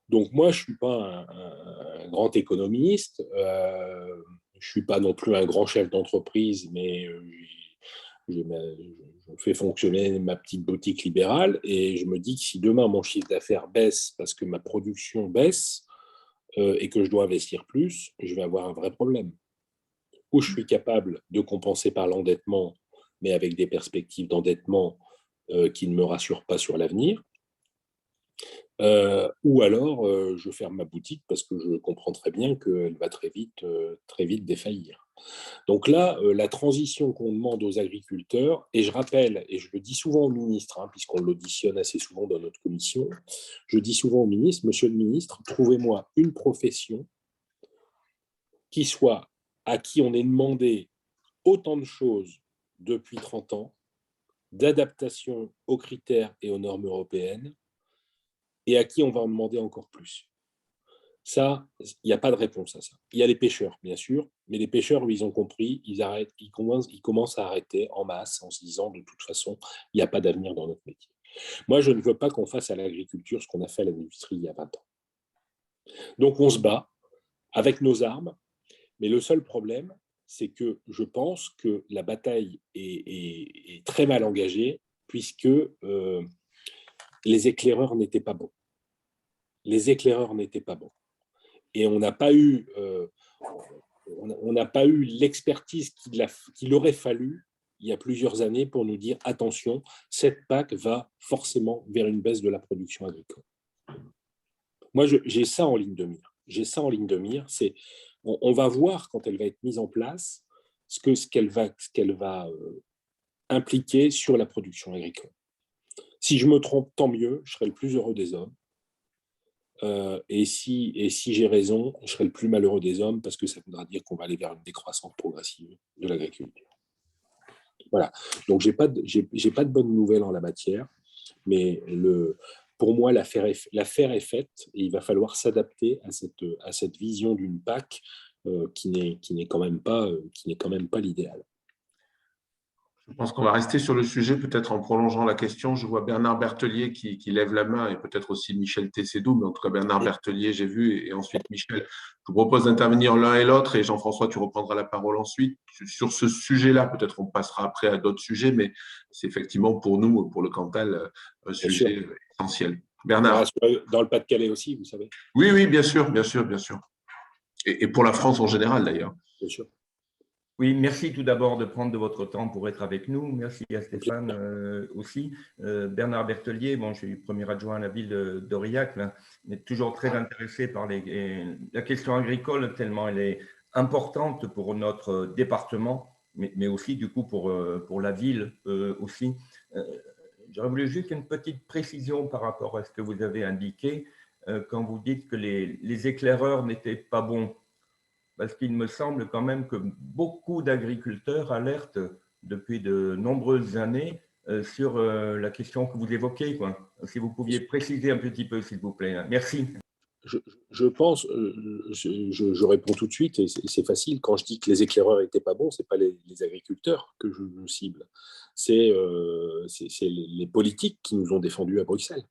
S2: Donc moi, je ne suis pas un grand économiste, je ne suis pas non plus un grand chef d'entreprise, mais je fais fonctionner ma petite boutique libérale et je me dis que si demain mon chiffre d'affaires baisse parce que ma production baisse et que je dois investir plus, je vais avoir un vrai problème. Ou je suis capable de compenser par l'endettement, mais avec des perspectives d'endettement qui ne me rassurent pas sur l'avenir, ou alors je ferme ma boutique parce que je comprends très bien qu'elle va très vite défaillir. Donc là, la transition qu'on demande aux agriculteurs, et je rappelle, et je le dis souvent au ministre, hein, puisqu'on l'auditionne assez souvent dans notre commission, je dis souvent au ministre, monsieur le ministre, trouvez-moi une profession à qui on ait demandé autant de choses depuis 30 ans, d'adaptation aux critères et aux normes européennes, et à qui on va en demander encore plus. Ça, il n'y a pas de réponse à ça. Il y a les pêcheurs, bien sûr, mais les pêcheurs, ils ont compris, ils commencent à arrêter en masse en se disant, de toute façon, il n'y a pas d'avenir dans notre métier. Moi, je ne veux pas qu'on fasse à l'agriculture ce qu'on a fait à l'industrie il y a 20 ans. Donc, on se bat avec nos armes, mais le seul problème, c'est que je pense que la bataille est très mal engagée, puisque les éclaireurs n'étaient pas bons. Les éclaireurs n'étaient pas bons. Et on n'a pas eu l'expertise qu'il aurait fallu il y a plusieurs années pour nous dire attention, cette PAC va forcément vers une baisse de la production agricole. Moi, j'ai ça en ligne de mire. On va voir quand elle va être mise en place ce qu'elle va impliquer sur la production agricole. Si je me trompe, tant mieux, je serai le plus heureux des hommes. Et si j'ai raison, je serai le plus malheureux des hommes parce que ça voudra dire qu'on va aller vers une décroissance progressive de l'agriculture. Voilà. Donc, j'ai pas de bonnes nouvelles en la matière, mais pour moi, l'affaire est faite et il va falloir s'adapter à cette vision d'une PAC qui n'est quand même pas l'idéal.
S1: Je pense qu'on va rester sur le sujet, peut-être en prolongeant la question. Je vois Bernard Berthelier qui lève la main et peut-être aussi Michel Tessé-Doux, mais en tout cas Bernard Berthelier, j'ai vu, et ensuite Michel. Je vous propose d'intervenir l'un et l'autre et Jean-François, tu reprendras la parole ensuite. Sur ce sujet-là, peut-être on passera après à d'autres sujets, mais c'est effectivement pour nous, pour le Cantal, un sujet essentiel. Bernard.
S2: Dans le Pas-de-Calais aussi, vous savez.
S1: Oui, oui, bien sûr, bien sûr, bien sûr. Et pour la France en général, d'ailleurs.
S2: Bien sûr.
S4: Oui, merci tout d'abord de prendre de votre temps pour être avec nous. Merci à Stéphane aussi. Bernard Berthelier, bon, je suis premier adjoint à la ville d'Aurillac, mais toujours très intéressé par la question agricole, tellement elle est importante pour notre département, mais aussi du coup pour la ville aussi. J'aurais voulu juste une petite précision par rapport à ce que vous avez indiqué quand vous dites que les éclaireurs n'étaient pas bons. Parce qu'il me semble quand même que beaucoup d'agriculteurs alertent depuis de nombreuses années sur la question que vous évoquez, quoi. Si vous pouviez préciser un petit peu, s'il vous plaît. Merci.
S2: Je pense, je réponds tout de suite, et c'est facile. Quand je dis que les éclaireurs n'étaient pas bons, ce n'est pas les agriculteurs que je cible. C'est les politiques qui nous ont défendus à Bruxelles.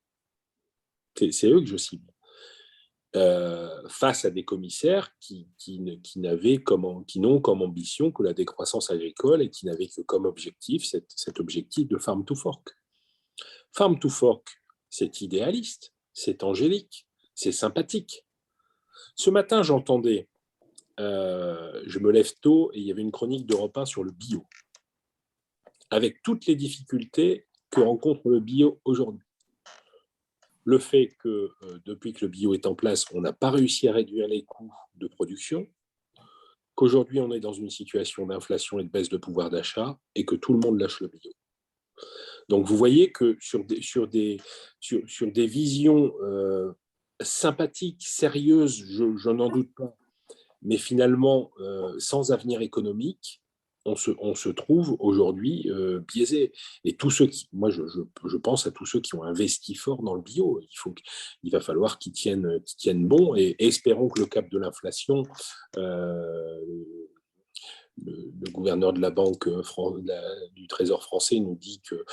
S2: C'est eux que je cible. Face à des commissaires qui n'ont comme ambition que la décroissance agricole et qui n'avaient que comme objectif cet objectif de farm to fork. Farm to fork, c'est idéaliste, c'est angélique, c'est sympathique. Ce matin, j'entendais, je me lève tôt et il y avait une chronique d'Europe 1 sur le bio, avec toutes les difficultés que rencontre le bio aujourd'hui. Le fait que depuis que le bio est en place, on n'a pas réussi à réduire les coûts de production, qu'aujourd'hui on est dans une situation d'inflation et de baisse de pouvoir d'achat et que tout le monde lâche le bio. Donc vous voyez que sur des visions sympathiques, sérieuses, je n'en doute pas, mais finalement sans avenir économique, on se trouve aujourd'hui biaisé. Et tous ceux qui, moi je pense à tous ceux qui ont investi fort dans le bio. Il va falloir qu'ils tiennent bon, et espérons que le cap de l'inflation, le gouverneur de la Banque du Trésor français nous dit que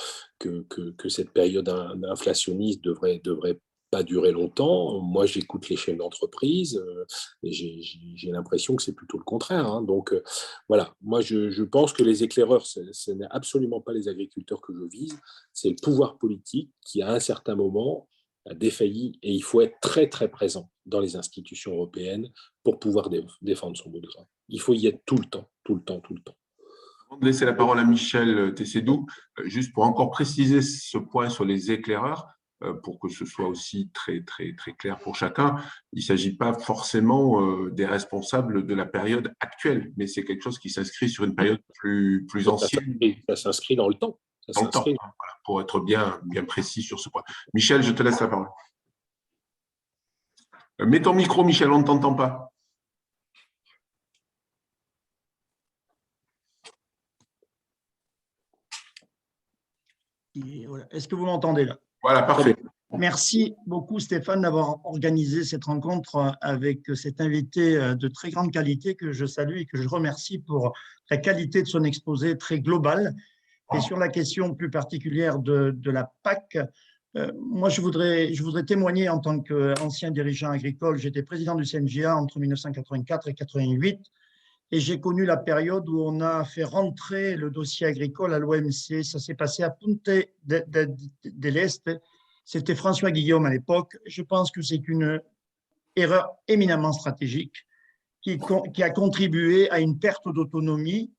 S2: cette période inflationniste devrait pas durer longtemps. Moi, j'écoute les chefs d'entreprise et j'ai l'impression que c'est plutôt le contraire. Hein. Donc, voilà. Moi, je pense que les éclaireurs, ce n'est absolument pas les agriculteurs que je vise. C'est le pouvoir politique qui, à un certain moment, a défailli, et il faut être très, très présent dans les institutions européennes pour pouvoir défendre son bout de gras. Il faut y être tout le temps, tout le temps, tout le temps.
S1: Avant de laisser la parole à Michel Tessé-Doux, juste pour encore préciser ce point sur les éclaireurs, pour que ce soit aussi très, très, très clair pour chacun, il ne s'agit pas forcément des responsables de la période actuelle, mais c'est quelque chose qui s'inscrit sur une période plus ancienne.
S2: Ça s'inscrit dans le temps.
S1: Dans le temps, voilà, pour être bien précis sur ce point. Michel, je te laisse la parole. Mets ton micro, Michel, on ne t'entend pas.
S5: Voilà. Est-ce que vous m'entendez là?
S1: Voilà, parfait.
S5: Merci beaucoup Stéphane d'avoir organisé cette rencontre avec cet invité de très grande qualité que je salue et que je remercie pour la qualité de son exposé très global. Et sur la question plus particulière de la PAC, moi je voudrais témoigner en tant qu'ancien dirigeant agricole. J'étais président du CNGA entre 1984 et 1988. Et j'ai connu la période où on a fait rentrer le dossier agricole à l'OMC. Ça s'est passé à Punta del Este. C'était François Guillaume à l'époque. Je pense que c'est une erreur éminemment stratégique qui a contribué à une perte d'autonomie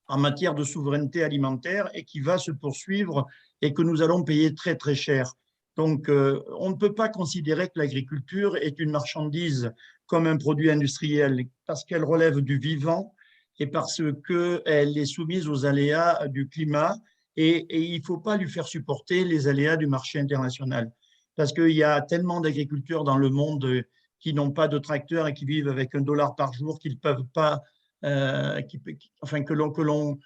S5: en matière de souveraineté alimentaire et qui va se poursuivre et que nous allons payer très, très cher. Donc, on ne peut pas considérer que l'agriculture est une marchandise comme un produit industriel parce qu'elle relève du vivant et parce qu'elle est soumise aux aléas du climat et il ne faut pas lui faire supporter les aléas du marché international parce qu'il y a tellement d'agriculteurs dans le monde qui n'ont pas de tracteur et qui vivent avec $1 par jour qu'ils ne peuvent pas, que l'on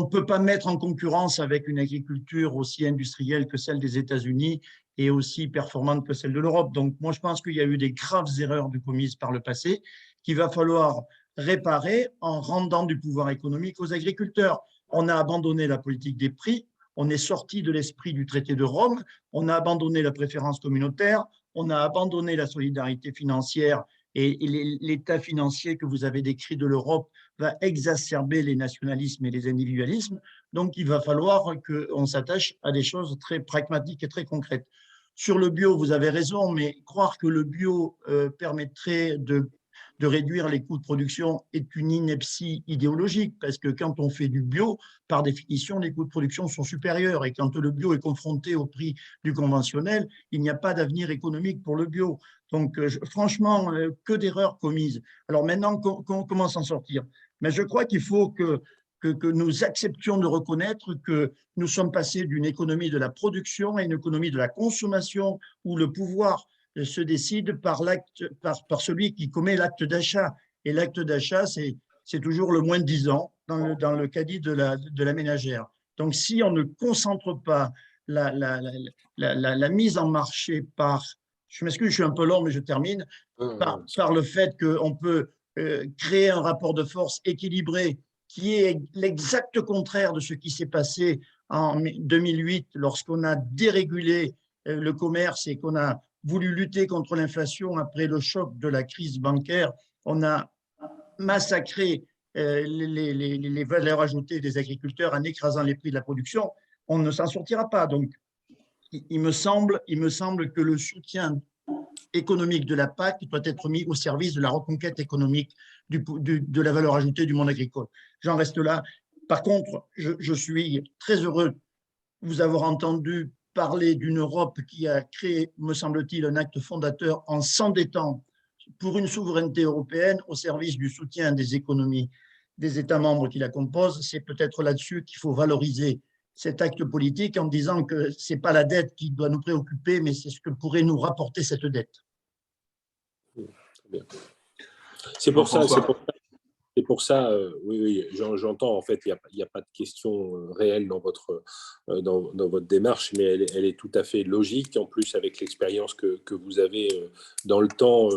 S5: ne peut pas mettre en concurrence avec une agriculture aussi industrielle que celle des États-Unis et aussi performante que celle de l'Europe. Donc, moi, je pense qu'il y a eu des graves erreurs de commises par le passé qu'il va falloir réparer en rendant du pouvoir économique aux agriculteurs. On a abandonné la politique des prix, on est sorti de l'esprit du traité de Rome, on a abandonné la préférence communautaire, on a abandonné la solidarité financière et l'état financier que vous avez décrit de l'Europe va exacerber les nationalismes et les individualismes. Donc, il va falloir qu'on s'attache à des choses très pragmatiques et très concrètes. Sur le bio, vous avez raison, mais croire que le bio permettrait de réduire les coûts de production est une ineptie idéologique, parce que quand on fait du bio, par définition, les coûts de production sont supérieurs, et quand le bio est confronté au prix du conventionnel, il n'y a pas d'avenir économique pour le bio. Donc, franchement, que d'erreurs commises. Alors maintenant, comment s'en sortir? Mais je crois qu'il faut que nous acceptions de reconnaître que nous sommes passés d'une économie de la production à une économie de la consommation, où le pouvoir se décide par celui qui commet l'acte d'achat. Et l'acte d'achat, c'est toujours le moins de 10 ans dans le caddie de la ménagère. Donc, si on ne concentre pas la mise en marché par, je m'excuse, je suis un peu long, mais je termine, par le fait qu'on peut créer un rapport de force équilibré qui est l'exact contraire de ce qui s'est passé en 2008 lorsqu'on a dérégulé le commerce et qu'on a voulu lutter contre l'inflation après le choc de la crise bancaire. On a massacré les valeurs ajoutées des agriculteurs en écrasant les prix de la production. On ne s'en sortira pas. Donc, il me semble que le soutien économique de la PAC doit être mis au service de la reconquête économique de la valeur ajoutée du monde agricole. J'en reste là. Par contre, je suis très heureux de vous avoir entendu parler d'une Europe qui a créé, me semble-t-il, un acte fondateur en s'endettant pour une souveraineté européenne au service du soutien des économies des États membres qui la composent. C'est peut-être là-dessus qu'il faut valoriser cet acte politique en disant que ce n'est pas la dette qui doit nous préoccuper, mais c'est ce que pourrait nous rapporter cette dette.
S2: C'est pour ça, oui, j'entends, en fait, il n'y a pas de question réelle dans votre démarche, mais elle est tout à fait logique. En plus, avec l'expérience que vous avez dans le temps,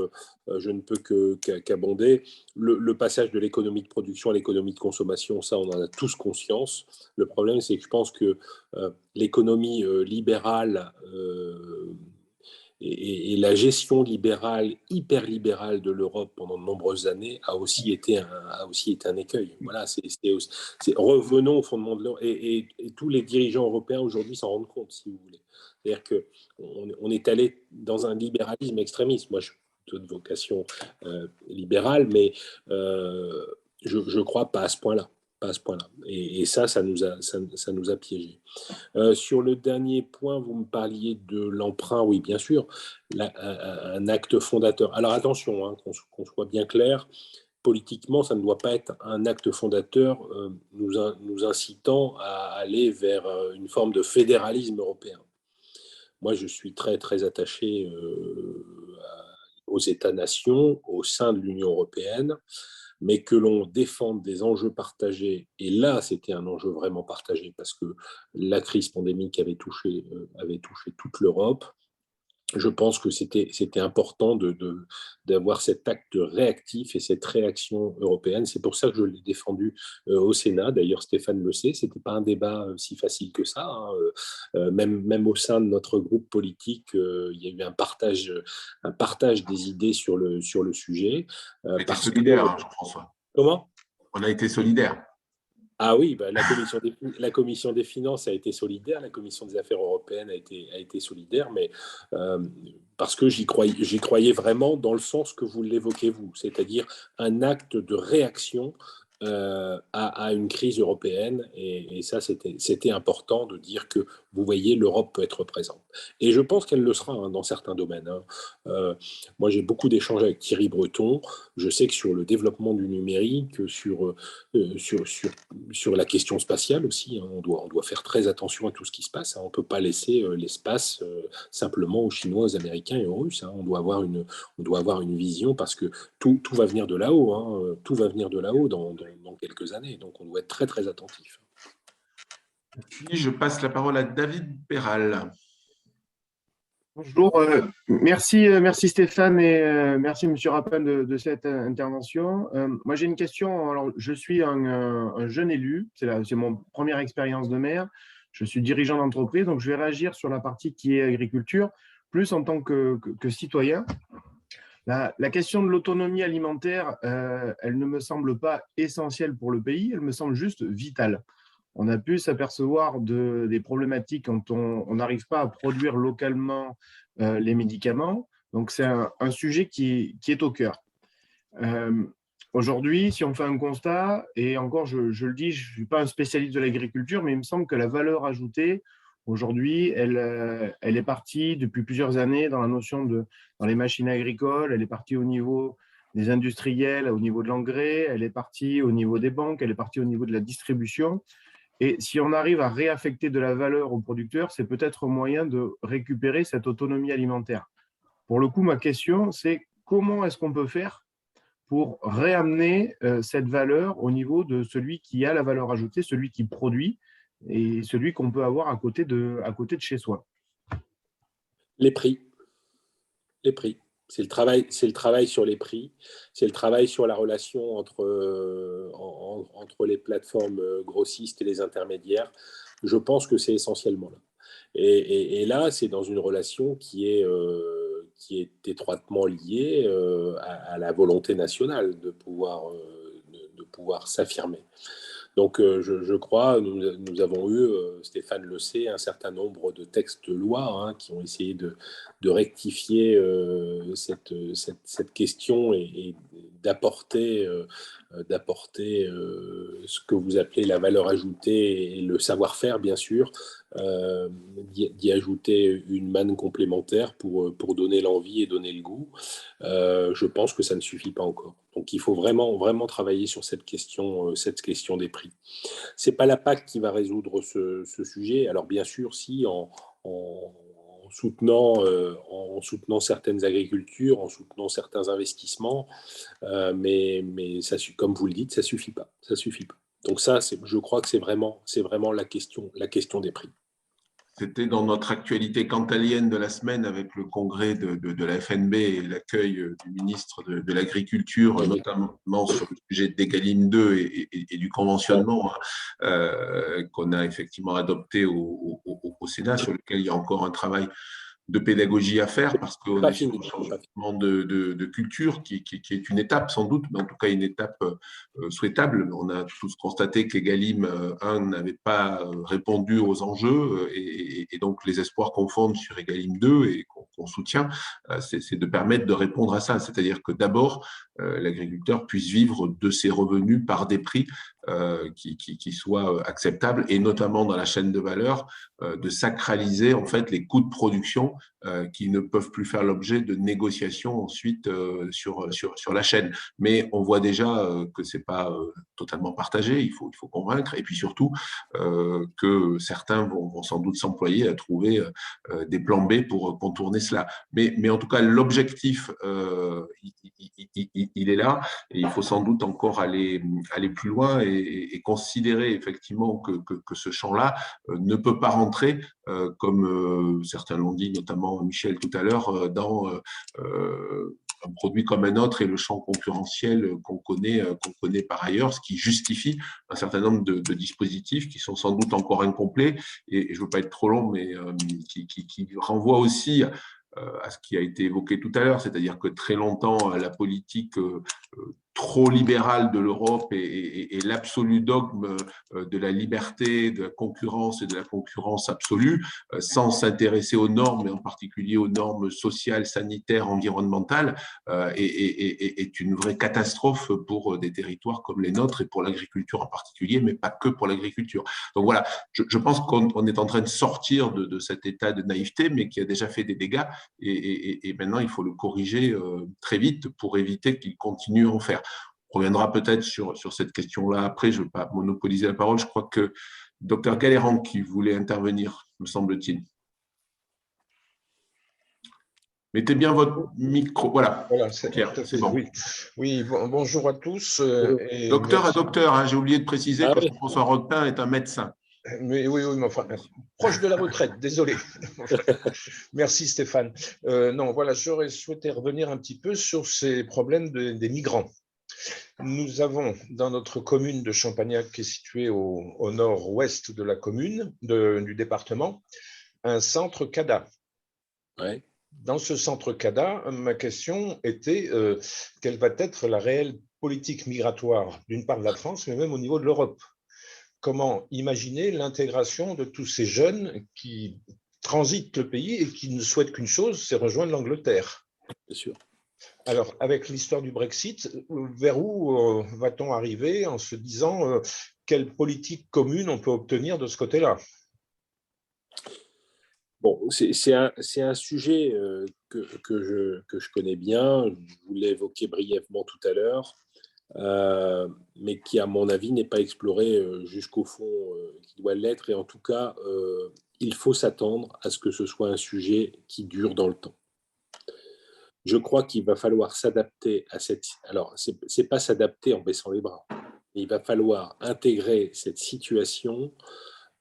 S2: je ne peux qu'abonder. Le passage de l'économie de production à l'économie de consommation, ça, on en a tous conscience. Le problème, c'est que je pense que l'économie libérale et la gestion libérale, hyper libérale de l'Europe pendant de nombreuses années a aussi été un écueil. Voilà, revenons au fondement de l'Europe. Et tous les dirigeants européens aujourd'hui s'en rendent compte, si vous voulez. C'est-à-dire qu'on est allé dans un libéralisme extrémiste. Moi, je suis plutôt de vocation libérale, mais je ne crois pas à ce point-là. Pas à ce point-là. Et ça nous a piégés. Sur le dernier point, vous me parliez de l'emprunt, oui, bien sûr, un acte fondateur. Alors attention, hein, qu'on soit bien clair, politiquement, ça ne doit pas être un acte fondateur nous incitant à aller vers une forme de fédéralisme européen. Moi, je suis très, très attaché aux États-nations, au sein de l'Union européenne, mais que l'on défende des enjeux partagés. Et là, c'était un enjeu vraiment partagé parce que la crise pandémique avait touché toute l'Europe. Je pense que c'était important d'avoir cet acte réactif et cette réaction européenne. C'est pour ça que je l'ai défendu au Sénat. D'ailleurs, Stéphane le sait, ce n'était pas un débat si facile que ça. Hein. Même au sein de notre groupe politique, il y a eu un partage des idées sur le sujet.
S1: On a été solidaires, François.
S2: Comment ?
S1: On a été solidaires.
S2: Ah oui, bah, la commission des finances a été solidaire, la commission des affaires européennes a été solidaire, mais parce que j'y croyais vraiment dans le sens que vous l'évoquez vous, c'est-à-dire un acte de réaction à une crise européenne, et ça c'était important de dire que vous voyez, l'Europe peut être présente. Et je pense qu'elle le sera hein, dans certains domaines. Hein. Moi j'ai beaucoup d'échanges avec Thierry Breton, je sais que sur le développement du numérique, sur la question spatiale aussi, hein, on doit faire très attention à tout ce qui se passe. Hein. On ne peut pas laisser l'espace simplement aux Chinois, aux Américains et aux Russes. Hein. On doit avoir une vision parce que tout va venir de là-haut. Hein. Tout va venir de là-haut dans quelques années. Donc, on doit être très, très attentif.
S1: Puis, je passe la parole à David Perral.
S6: Bonjour, merci Stéphane et merci Monsieur Rapin de cette intervention. Moi j'ai une question. Alors, je suis un jeune élu, c'est mon première expérience de maire. Je suis dirigeant d'entreprise, donc je vais réagir sur la partie qui est agriculture, plus en tant que citoyen. La question de l'autonomie alimentaire, elle ne me semble pas essentielle pour le pays, elle me semble juste vitale. On a pu s'apercevoir des problématiques quand on n'arrive pas à produire localement les médicaments. Donc, c'est un sujet qui est au cœur. Aujourd'hui, si on fait un constat, et encore, je le dis, je ne suis pas un spécialiste de l'agriculture, mais il me semble que la valeur ajoutée, aujourd'hui, elle est partie depuis plusieurs années dans la notion dans les machines agricoles, elle est partie au niveau des industriels, au niveau de l'engrais, elle est partie au niveau des banques, elle est partie au niveau de la distribution. Et si on arrive à réaffecter de la valeur aux producteurs, c'est peut-être un moyen de récupérer cette autonomie alimentaire. Pour le coup, ma question, c'est comment est-ce qu'on peut faire pour réamener cette valeur au niveau de celui qui a la valeur ajoutée, celui qui produit et celui qu'on peut avoir à côté de chez soi.
S2: Les prix. Les prix. C'est le travail sur les prix, c'est le travail sur la relation entre les plateformes grossistes et les intermédiaires. Je pense que c'est essentiellement là. Et là, c'est dans une relation qui est étroitement liée à la volonté nationale de pouvoir s'affirmer. Donc, je crois, nous avons eu, Stéphane le sait, un certain nombre de textes de loi qui ont essayé de rectifier cette question et d'apporter ce que vous appelez la valeur ajoutée et le savoir-faire, bien sûr, d'y ajouter une manne complémentaire pour donner l'envie et donner le goût. Je pense que ça ne suffit pas encore. Donc, il faut vraiment, vraiment travailler sur cette question des prix. Ce n'est pas la PAC qui va résoudre ce sujet. Alors, bien sûr, si en soutenant certaines agricultures, en soutenant certains investissements, mais ça, comme vous le dites, ça suffit pas. Ça suffit pas. Donc ça, je crois que c'est vraiment la question des prix.
S1: C'était dans notre actualité cantalienne de la semaine avec le congrès de la FNB et l'accueil du ministre de l'Agriculture, notamment sur le sujet d'Egalim 2 et du conventionnement qu'on a effectivement adopté au Sénat, sur lequel il y a encore un travail de pédagogie à faire parce qu'on est sur un changement de culture qui est une étape sans doute, mais en tout cas une étape souhaitable. On a tous constaté qu'Egalim 1 n'avait pas répondu aux enjeux et donc les espoirs qu'on fonde sur Egalim 2 et qu'on soutient, c'est de permettre de répondre à ça. C'est-à-dire que d'abord, l'agriculteur puisse vivre de ses revenus par des prix qui soient acceptables et notamment dans la chaîne de valeur, de sacraliser en fait les coûts de production qui ne peuvent plus faire l'objet de négociations ensuite sur la chaîne. Mais on voit déjà que ce n'est pas totalement partagé, il faut convaincre, et puis surtout que certains vont sans doute s'employer à trouver des plans B pour contourner cela. Mais en tout cas, l'objectif, il est là, et il faut sans doute encore aller plus loin et considérer effectivement que ce champ-là ne peut pas rentrer, comme certains l'ont dit, notamment Michel tout à l'heure, dans un produit comme un autre et le champ concurrentiel qu'on connaît par ailleurs, ce qui justifie un certain nombre de dispositifs qui sont sans doute encore incomplets et je ne veux pas être trop long, mais qui renvoient aussi à ce qui a été évoqué tout à l'heure, c'est-à-dire que très longtemps, la politique trop libérale de l'Europe et l'absolu dogme de la liberté, de la concurrence et de la concurrence absolue, sans s'intéresser aux normes, et en particulier aux normes sociales, sanitaires, environnementales, est une vraie catastrophe pour des territoires comme les nôtres et pour l'agriculture en particulier, mais pas que pour l'agriculture. Donc voilà, je pense qu'on est en train de sortir de cet état de naïveté, mais qui a déjà fait des dégâts, et maintenant il faut le corriger très vite pour éviter qu'il continue à en faire. On reviendra peut-être sur cette question-là après, je ne veux pas monopoliser la parole. Je crois que Dr Galéran qui voulait intervenir, me semble-t-il. Mettez bien votre micro. Voilà, Pierre, c'est bon.
S7: Oui, bonjour à tous.
S1: Docteur à docteur, j'ai oublié de préciser que François Roquepin est un médecin.
S7: Mais oui, mais enfin, proche de la retraite, désolé. Merci Stéphane. Non, voilà, j'aurais souhaité revenir un petit peu sur ces problèmes des migrants. Nous avons dans notre commune de Champagnac, qui est située au nord-ouest de la commune, du département, un centre CADA.
S2: Ouais.
S7: Dans ce centre CADA, ma question était quelle va être la réelle politique migratoire, d'une part de la France, mais même au niveau de l'Europe. Comment imaginer l'intégration de tous ces jeunes qui transitent le pays et qui ne souhaitent qu'une chose, c'est rejoindre l'Angleterre.
S2: Bien sûr.
S7: Alors, avec l'histoire du Brexit, vers où va-t-on arriver en se disant quelle politique commune on peut obtenir de ce côté-là?
S2: Bon, c'est un sujet que je connais bien, je vous l'ai évoqué brièvement tout à l'heure, mais qui, à mon avis, n'est pas exploré jusqu'au fond qui doit l'être. Et en tout cas, il faut s'attendre à ce que ce soit un sujet qui dure dans le temps. Je crois qu'il va falloir s'adapter à cette... Alors, c'est pas s'adapter en baissant les bras. Il va falloir intégrer cette situation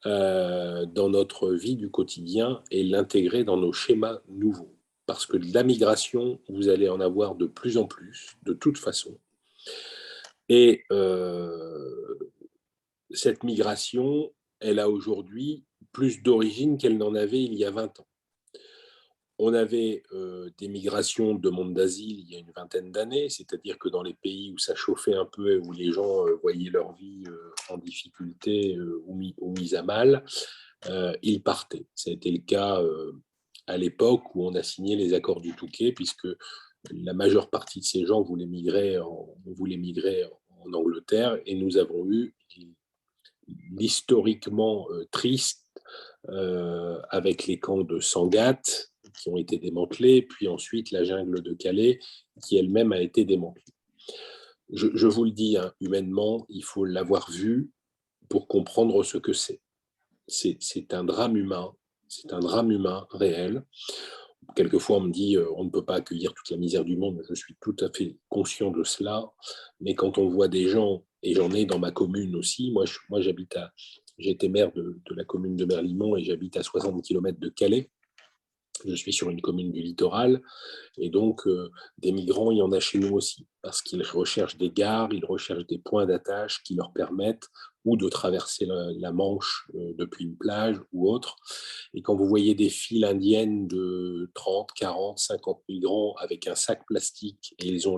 S2: dans notre vie du quotidien et l'intégrer dans nos schémas nouveaux. Parce que de la migration, vous allez en avoir de plus en plus, de toute façon. Et cette migration, elle a aujourd'hui plus d'origine qu'elle n'en avait il y a 20 ans. On avait des migrations de demandes d'asile il y a une vingtaine d'années, c'est-à-dire que dans les pays où ça chauffait un peu, où les gens voyaient leur vie en difficulté ou mise à mal, ils partaient. Ça a été le cas à l'époque où on a signé les accords du Touquet, puisque la majeure partie de ces gens voulaient migrer en Angleterre, et nous avons eu l'historiquement triste avec les camps de Sangatte qui ont été démantelés, puis ensuite la jungle de Calais qui elle-même a été démantelée. Je vous le dis, hein, humainement, il faut l'avoir vu pour comprendre ce que c'est. C'est un drame humain, c'est un drame humain réel. Quelquefois, on me dit on ne peut pas accueillir toute la misère du monde. Je suis tout à fait conscient de cela. Mais quand on voit des gens, et j'en ai dans ma commune aussi, moi j'ai été maire de la commune de Merlimont et j'habite à 60 km de Calais. Je suis sur une commune du littoral. Et donc, des migrants, il y en a chez nous aussi, parce qu'ils recherchent des gares, ils recherchent des points d'attache qui leur permettent ou de traverser la Manche depuis une plage ou autre. Et quand vous voyez des files indiennes de 30, 40, 50 migrants avec un sac plastique, et ils ont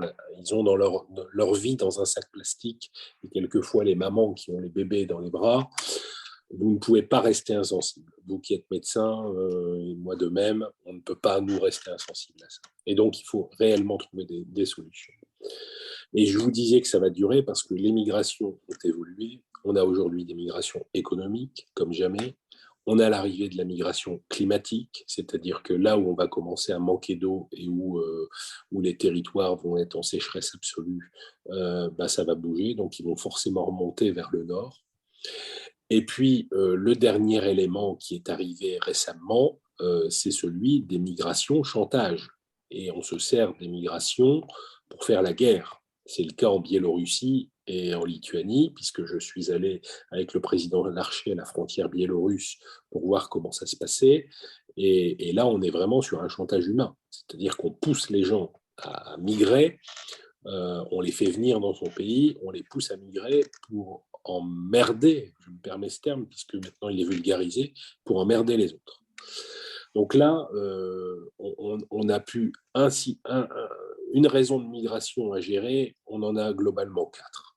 S2: dans leur vie dans un sac plastique, et quelquefois les mamans qui ont les bébés dans les bras, vous ne pouvez pas rester insensible. Vous qui êtes médecin, et moi de même, on ne peut pas nous rester insensible à ça. Et donc, il faut réellement trouver des solutions. Et je vous disais que ça va durer parce que les migrations ont évolué. On a aujourd'hui des migrations économiques, comme jamais. On a l'arrivée de la migration climatique, c'est-à-dire que là où on va commencer à manquer d'eau et où les territoires vont être en sécheresse absolue, ça va bouger. Donc, ils vont forcément remonter vers le nord. Et puis, le dernier élément qui est arrivé récemment, c'est celui des migrations chantage. Et on se sert des migrations pour faire la guerre. C'est le cas en Biélorussie et en Lituanie, puisque je suis allé avec le président Larcher à la frontière biélorusse pour voir comment ça se passait. Et là, on est vraiment sur un chantage humain. C'est-à-dire qu'on pousse les gens à migrer, on les fait venir dans son pays, on les pousse à migrer pour emmerder, je me permets ce terme, puisque maintenant il est vulgarisé, pour emmerder les autres. Donc là, on n'a plus une raison de migration à gérer, on en a globalement 4.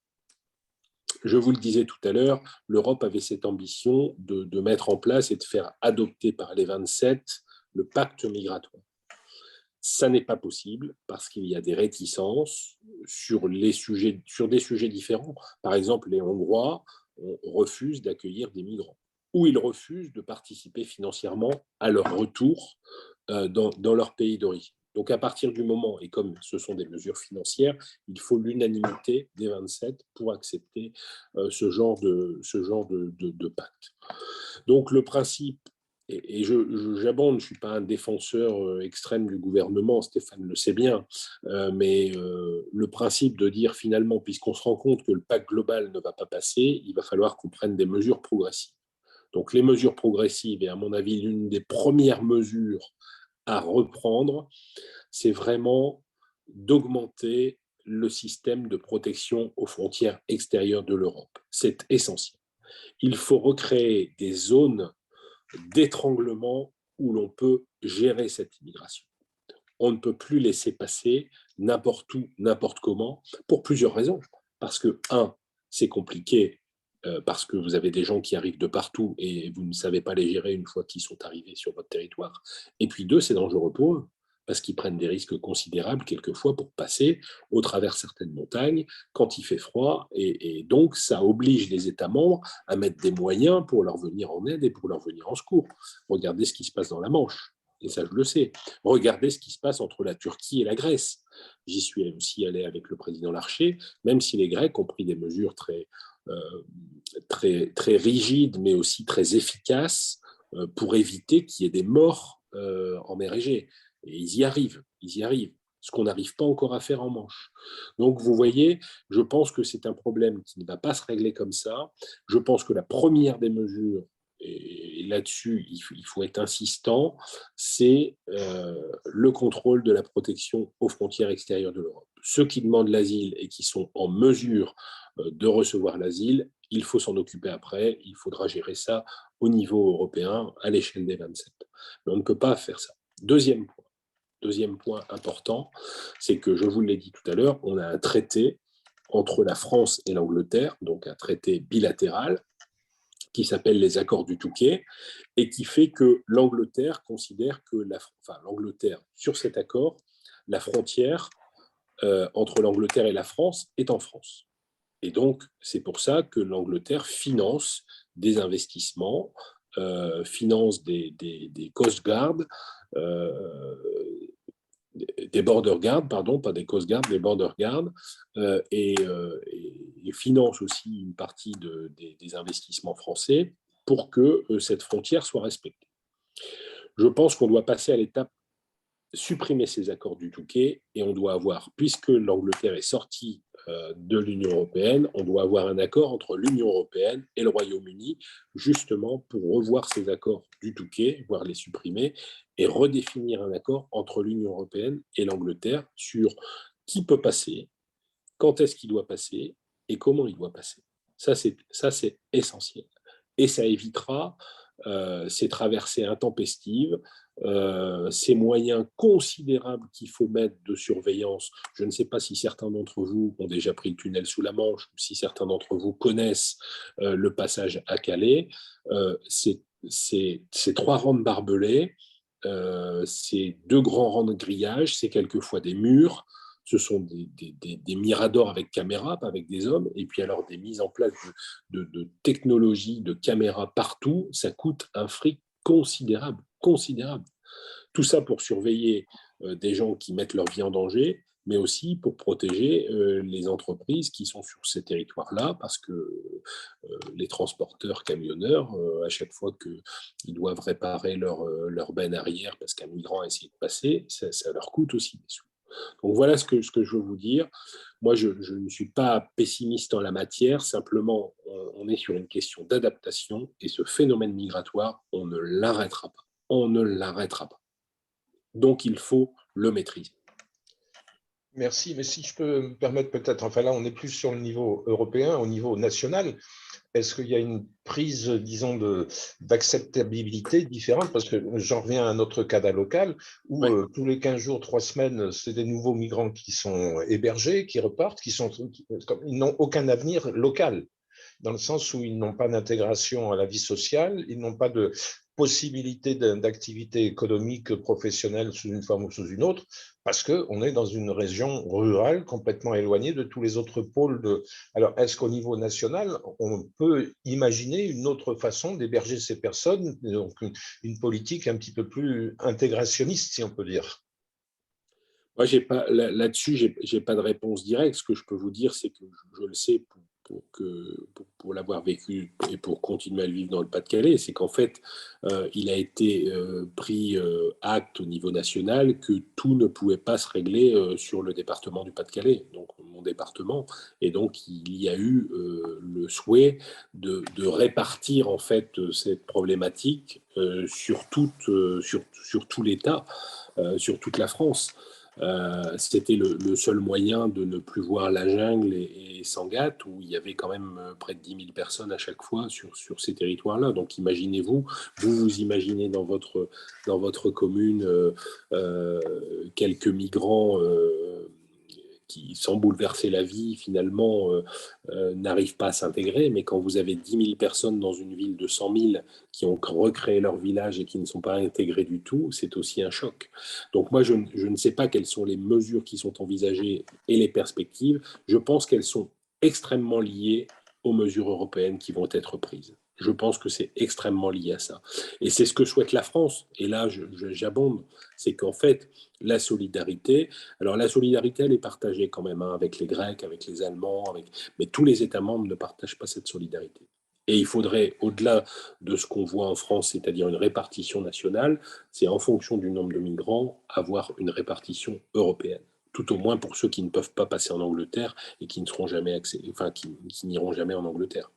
S2: Je vous le disais tout à l'heure, l'Europe avait cette ambition de mettre en place et de faire adopter par les 27 le pacte migratoire. Ça n'est pas possible parce qu'il y a des réticences sur des sujets différents. Par exemple, les Hongrois refusent d'accueillir des migrants ou ils refusent de participer financièrement à leur retour dans leur pays d'origine. Donc, à partir du moment, et comme ce sont des mesures financières, il faut l'unanimité des 27 pour accepter ce genre de pacte. Donc, le principe, et j'abonde, je ne suis pas un défenseur extrême du gouvernement, Stéphane le sait bien, mais le principe de dire finalement, puisqu'on se rend compte que le pacte global ne va pas passer, il va falloir qu'on prenne des mesures progressives. Donc les mesures progressives, et à mon avis l'une des premières mesures à reprendre, c'est vraiment d'augmenter le système de protection aux frontières extérieures de l'Europe. C'est essentiel. Il faut recréer des zones d'étranglement où l'on peut gérer cette immigration. On ne peut plus laisser passer n'importe où, n'importe comment, pour plusieurs raisons. Parce que, un, c'est compliqué, parce que vous avez des gens qui arrivent de partout et vous ne savez pas les gérer une fois qu'ils sont arrivés sur votre territoire. Et puis deux, c'est dangereux pour eux, parce qu'ils prennent des risques considérables quelquefois pour passer au travers certaines montagnes quand il fait froid. Et donc, ça oblige les États membres à mettre des moyens pour leur venir en aide et pour leur venir en secours. Regardez ce qui se passe dans la Manche. Et ça, je le sais. Regardez ce qui se passe entre la Turquie et la Grèce. J'y suis aussi allé avec le président Larcher, même si les Grecs ont pris des mesures très rigides, mais aussi très efficaces pour éviter qu'il y ait des morts en mer Égée. Et ils y arrivent, ce qu'on n'arrive pas encore à faire en Manche. Donc, vous voyez, je pense que c'est un problème qui ne va pas se régler comme ça. Je pense que la première des mesures, et là-dessus, il faut être insistant, c'est le contrôle de la protection aux frontières extérieures de l'Europe. Ceux qui demandent l'asile et qui sont en mesure de recevoir l'asile, il faut s'en occuper après, il faudra gérer ça au niveau européen, à l'échelle des 27. Mais on ne peut pas faire ça. Deuxième point important, c'est que, je vous l'ai dit tout à l'heure, on a un traité entre la France et l'Angleterre, donc un traité bilatéral, qui s'appelle les accords du Touquet, et qui fait que l'Angleterre considère que, l'Angleterre, sur cet accord, la frontière entre l'Angleterre et la France est en France. Et donc, c'est pour ça que l'Angleterre finance des investissements, finance des Coast Guard, des Border Guard, pardon, pas des Coast Guard, des Border Guard, et finance aussi une partie des investissements français pour que cette frontière soit respectée. Je pense qu'on doit passer à l'étape supprimer ces accords du Touquet et on doit avoir, puisque l'Angleterre est sortie de l'Union européenne, on doit avoir un accord entre l'Union européenne et le Royaume-Uni, justement pour revoir ces accords du Touquet, voire les supprimer, et redéfinir un accord entre l'Union européenne et l'Angleterre sur qui peut passer, quand est-ce qu'il doit passer et comment il doit passer. Ça, c'est essentiel. Et ça évitera ces traversées intempestives, ces moyens considérables qu'il faut mettre de surveillance. Je ne sais pas si certains d'entre vous ont déjà pris le tunnel sous la Manche ou si certains d'entre vous connaissent le passage à Calais. C'est 3 rangs de barbelés, c'est 2 grands rangs de grillage, c'est quelquefois des murs. Ce sont des miradors avec caméras, pas avec des hommes, et puis alors des mises en place de technologies, de caméras partout, ça coûte un fric considérable. Tout ça pour surveiller des gens qui mettent leur vie en danger, mais aussi pour protéger les entreprises qui sont sur ces territoires-là, parce que les transporteurs camionneurs, à chaque fois qu'ils doivent réparer leur benne arrière parce qu'un migrant a essayé de passer, ça leur coûte aussi des sous. Donc voilà ce que je veux vous dire. Moi, je ne suis pas pessimiste en la matière, simplement, on est sur une question d'adaptation et ce phénomène migratoire, on ne l'arrêtera pas. Donc, il faut le maîtriser.
S7: Merci, mais si je peux me permettre peut-être, enfin là, on est plus sur le niveau européen, au niveau national. Est-ce qu'il y a une prise, disons, d'acceptabilité différente? Parce que j'en reviens à notre cadre local, où
S2: Oui.
S7: tous les 15 jours, 3 semaines, c'est des nouveaux migrants qui sont hébergés, qui repartent, ils n'ont aucun avenir local, dans le sens où ils n'ont pas d'intégration à la vie sociale, ils n'ont pas de possibilité d'activité économique, professionnelle sous une forme ou sous une autre, parce qu'on est dans une région rurale complètement éloignée de tous les autres pôles. Alors, est-ce qu'au niveau national, on peut imaginer une autre façon d'héberger ces personnes, donc une politique un petit peu plus intégrationniste, si on peut dire?
S2: Moi, là-dessus, j'ai pas de réponse directe. Ce que je peux vous dire, c'est que je le sais pour l'avoir vécu et pour continuer à le vivre dans le Pas-de-Calais, c'est qu'en fait, il a été pris acte au niveau national que tout ne pouvait pas se régler sur le département du Pas-de-Calais, donc mon département, et donc il y a eu le souhait de répartir en fait cette problématique sur tout l'État, sur toute la France. C'était le seul moyen de ne plus voir la jungle et Sangatte, où il y avait quand même près de 10 000 personnes à chaque fois sur ces territoires-là. Donc imaginez-vous, vous imaginez dans votre commune quelques migrants qui, sans bouleverser la vie, finalement, n'arrivent pas à s'intégrer. Mais quand vous avez 10 000 personnes dans une ville de 100 000 qui ont recréé leur village et qui ne sont pas intégrés du tout, c'est aussi un choc. Donc moi, je ne sais pas quelles sont les mesures qui sont envisagées et les perspectives. Je pense qu'elles sont extrêmement liées aux mesures européennes qui vont être prises. Je pense que c'est extrêmement lié à ça. Et c'est ce que souhaite la France. Et là, j'abonde. C'est qu'en fait, la solidarité, alors la solidarité, elle est partagée quand même, hein, avec les Grecs, avec les Allemands, mais tous les États membres ne partagent pas cette solidarité. Et il faudrait, au-delà de ce qu'on voit en France, c'est-à-dire une répartition nationale, c'est en fonction du nombre de migrants, avoir une répartition européenne. Tout au moins pour ceux qui ne peuvent pas passer en Angleterre et qui ne seront jamais qui n'iront jamais en Angleterre.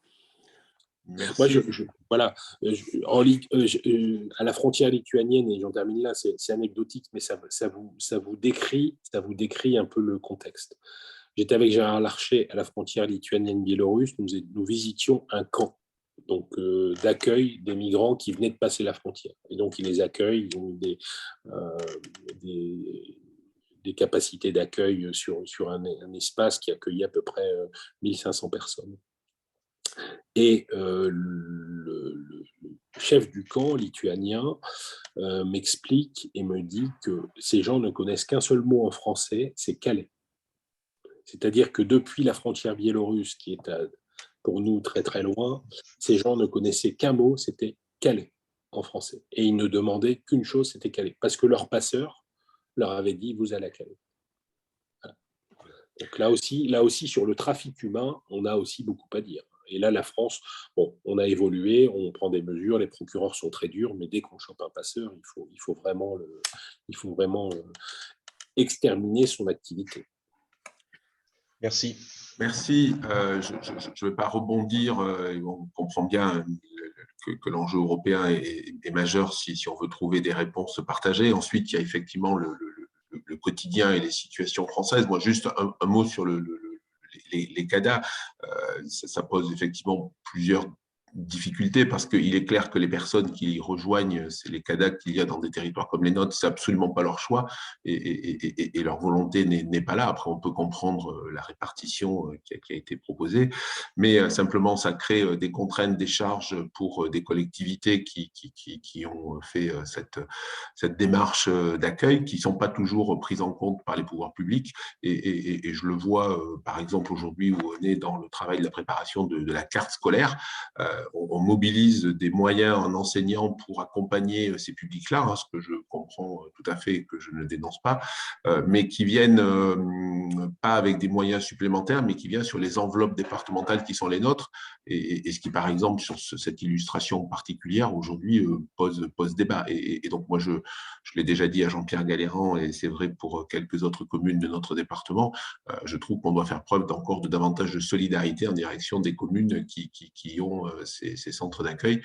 S1: Merci.
S2: Moi, à la frontière lituanienne, et j'en termine là, c'est anecdotique, mais ça vous décrit un peu le contexte. J'étais avec Gérard Larcher à la frontière lituanienne-biélorusse, nous visitions un camp donc d'accueil des migrants qui venaient de passer la frontière. Et donc, ils les accueillent, ils ont des capacités d'accueil sur un espace qui accueillait à peu près 1500 personnes. Et le chef du camp lituanien m'explique et me dit que ces gens ne connaissent qu'un seul mot en français, c'est Calais. C'est-à-dire que depuis la frontière biélorusse, qui est pour nous très très loin, ces gens ne connaissaient qu'un mot, c'était Calais en français. Et ils ne demandaient qu'une chose, c'était Calais. Parce que leur passeur leur avait dit, vous allez à Calais. Voilà. Donc là aussi, sur le trafic humain, on a aussi beaucoup à dire. Et là, la France, bon, on a évolué, on prend des mesures, les procureurs sont très durs, mais dès qu'on chope un passeur, il faut vraiment exterminer son activité.
S7: Merci.
S1: Merci. Je ne vais pas rebondir. On comprend bien que l'enjeu européen est majeur si on veut trouver des réponses partagées. Ensuite, il y a effectivement le quotidien et les situations françaises. Moi, juste un mot sur les CADA. Ça pose effectivement plusieurs difficultés parce qu'il est clair que les personnes qui rejoignent les CADA qu'il y a dans des territoires comme les nôtres, c'est absolument pas leur choix et leur volonté n'est pas là. Après, on peut comprendre la répartition qui a été proposée, mais simplement ça crée des contraintes, des charges pour des collectivités qui ont fait cette démarche d'accueil, qui sont pas toujours prises en compte par les pouvoirs publics. Et je le vois, par exemple, aujourd'hui où on est dans le travail de la préparation de la carte scolaire. On mobilise des moyens en enseignants pour accompagner ces publics-là, ce que je comprends tout à fait et que je ne dénonce pas, mais qui viennent pas avec des moyens supplémentaires, mais qui viennent sur les enveloppes départementales qui sont les nôtres, et ce qui, par exemple, sur cette illustration particulière, aujourd'hui, pose débat. Et donc, moi, je l'ai déjà dit à Jean-Pierre Galéran, et c'est vrai pour quelques autres communes de notre département, je trouve qu'on doit faire preuve de davantage de solidarité en direction des communes qui ont ces centres d'accueil,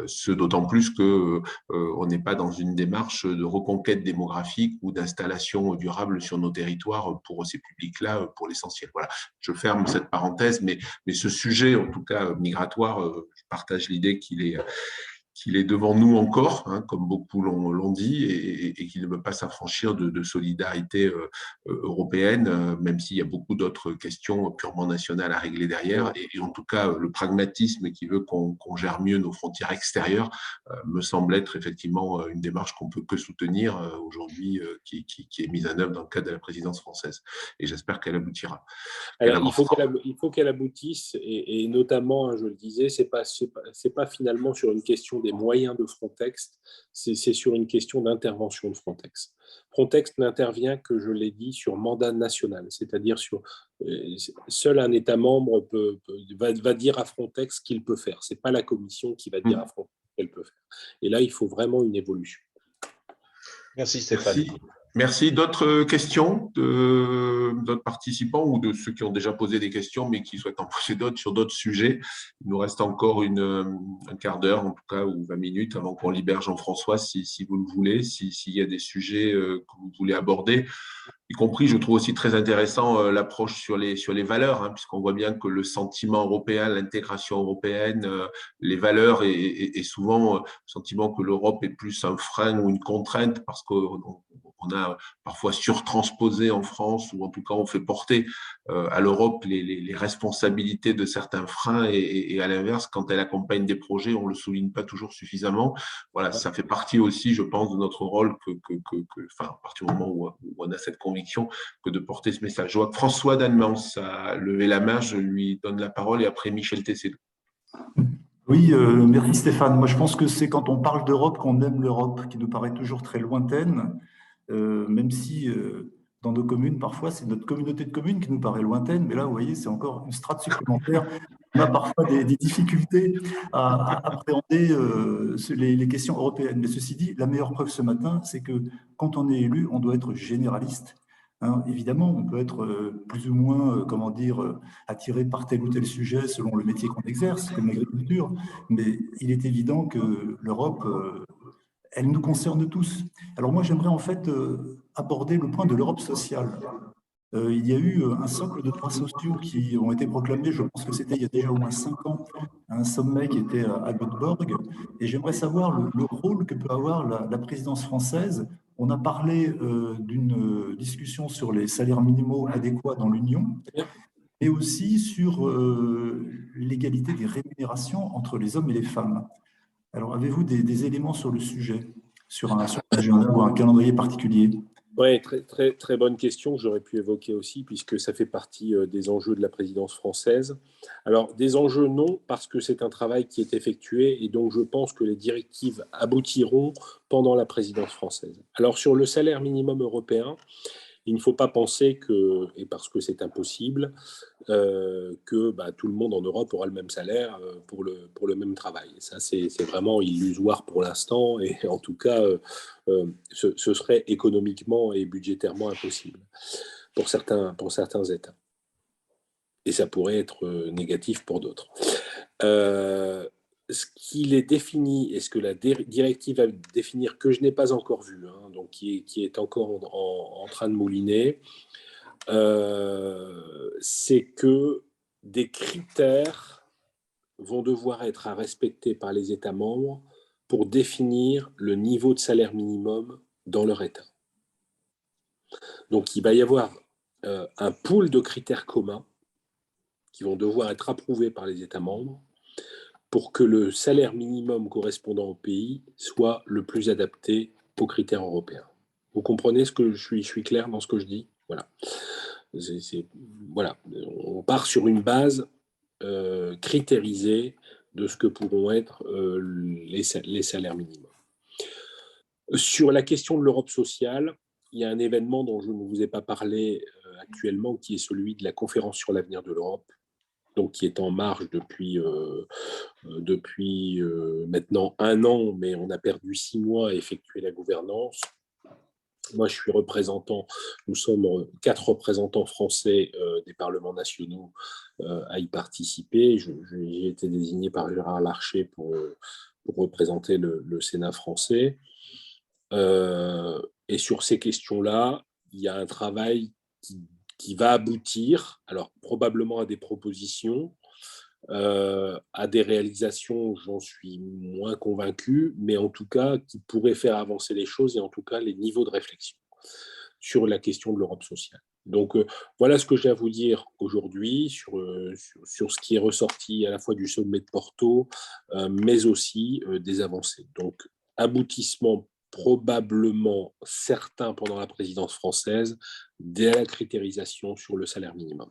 S1: ce d'autant plus qu'on n'est pas dans une démarche de reconquête démographique ou d'installation durable sur nos territoires pour ces publics-là, pour l'essentiel. Voilà, je ferme cette parenthèse, mais ce sujet, en tout cas migratoire, je partage l'idée qu'il est devant nous encore, comme beaucoup l'ont dit, et qu'il ne peut pas s'affranchir de solidarité européenne, même s'il y a beaucoup d'autres questions purement nationales à régler derrière. Et en tout cas, le pragmatisme qui veut qu'on gère mieux nos frontières extérieures me semble être effectivement une démarche qu'on peut que soutenir aujourd'hui, qui est mise en œuvre dans le cadre de la présidence française. Et j'espère qu'elle aboutira.
S2: Alors, il faut qu'elle aboutisse, et notamment, je le disais, c'est pas finalement sur une question question des moyens de Frontex, c'est sur une question d'intervention de Frontex. Frontex n'intervient que, je l'ai dit, sur mandat national, c'est-à-dire seul un État membre va dire à Frontex ce qu'il peut faire. Ce n'est pas la Commission qui va dire à Frontex ce qu'elle peut faire. Et là, il faut vraiment une évolution.
S7: Merci Stéphane.
S1: Merci. D'autres questions d'autres participants ou de ceux qui ont déjà posé des questions mais qui souhaitent en poser d'autres sur d'autres sujets? Il nous reste encore un quart d'heure en tout cas ou 20 minutes avant qu'on libère Jean-François si vous le voulez, s'il y a des sujets que vous voulez aborder. Y compris, je trouve aussi très intéressant l'approche sur les valeurs, hein, puisqu'on voit bien que le sentiment européen, l'intégration européenne, les valeurs est souvent le sentiment que l'Europe est plus un frein ou une contrainte parce qu'on a parfois surtransposé en France ou en tout cas on fait porter à l'Europe les responsabilités de certains freins et à l'inverse, quand elle accompagne des projets, on ne le souligne pas toujours suffisamment. Voilà, ça fait partie aussi, je pense, de notre rôle à partir du moment où on a cette conviction que de porter ce message. Je vois que François Dannemans a levé la main, je lui donne la parole et après Michel Tessé.
S8: Oui, merci Stéphane. Moi, je pense que c'est quand on parle d'Europe qu'on aime l'Europe, qui nous paraît toujours très lointaine, même si dans nos communes, parfois, c'est notre communauté de communes qui nous paraît lointaine, mais là, vous voyez, c'est encore une strate supplémentaire. On a parfois des difficultés à appréhender les questions européennes. Mais ceci dit, la meilleure preuve ce matin, c'est que quand on est élu, on doit être généraliste. Hein, évidemment, on peut être plus ou moins, attiré par tel ou tel sujet selon le métier qu'on exerce, comme l'agriculture, mais il est évident que l'Europe, elle nous concerne tous. Alors moi, j'aimerais en fait aborder le point de l'Europe sociale. Il y a eu un socle de droits sociaux qui ont été proclamés, je pense que c'était il y a déjà au moins 5 ans, un sommet qui était à Göteborg, et j'aimerais savoir le rôle que peut avoir la présidence française. On a parlé d'une discussion sur les salaires minimaux adéquats dans l'Union, et aussi sur l'égalité des rémunérations entre les hommes et les femmes. Alors, avez-vous des éléments sur le sujet, sur un agenda ou un calendrier particulier?
S2: Oui, très bonne question que j'aurais pu évoquer aussi, puisque ça fait partie des enjeux de la présidence française. Alors, des enjeux, non, parce que c'est un travail qui est effectué, et donc je pense que les directives aboutiront pendant la présidence française. Alors, sur le salaire minimum européen, il ne faut pas penser que, et parce que c'est impossible, que tout le monde en Europe aura le même salaire pour le même travail. Ça, c'est vraiment illusoire pour l'instant, et en tout cas, ce serait économiquement et budgétairement impossible pour certains États. Et ça pourrait être négatif pour d'autres. Ce qu'il est défini et ce que la directive va définir, que je n'ai pas encore vu, hein, donc qui est encore en train de mouliner, c'est que des critères vont devoir être à respecter par les États membres pour définir le niveau de salaire minimum dans leur État. Donc il va y avoir un pool de critères communs qui vont devoir être approuvés par les États membres pour que le salaire minimum correspondant au pays soit le plus adapté aux critères européens. Vous comprenez ce que je suis clair dans ce que je dis? Voilà. Voilà. On part sur une base critérisée de ce que pourront être les salaires minimums. Sur la question de l'Europe sociale, il y a un événement dont je ne vous ai pas parlé actuellement, qui est celui de la conférence sur l'avenir de l'Europe, donc qui est en marche depuis maintenant 1 an, mais on a perdu 6 mois à effectuer la gouvernance. Moi, je suis représentant, nous sommes 4 représentants français des parlements nationaux à y participer. J'ai été désigné par Gérard Larcher pour représenter le Sénat français. Et sur ces questions-là, il y a un travail qui va aboutir, alors probablement à des propositions, à des réalisations, j'en suis moins convaincu, mais en tout cas qui pourraient faire avancer les choses et en tout cas les niveaux de réflexion sur la question de l'Europe sociale. Donc voilà ce que j'ai à vous dire aujourd'hui sur ce qui est ressorti à la fois du sommet de Porto, mais aussi des avancées. Donc aboutissement probablement certain pendant la présidence française de la critérisation sur le salaire minimum.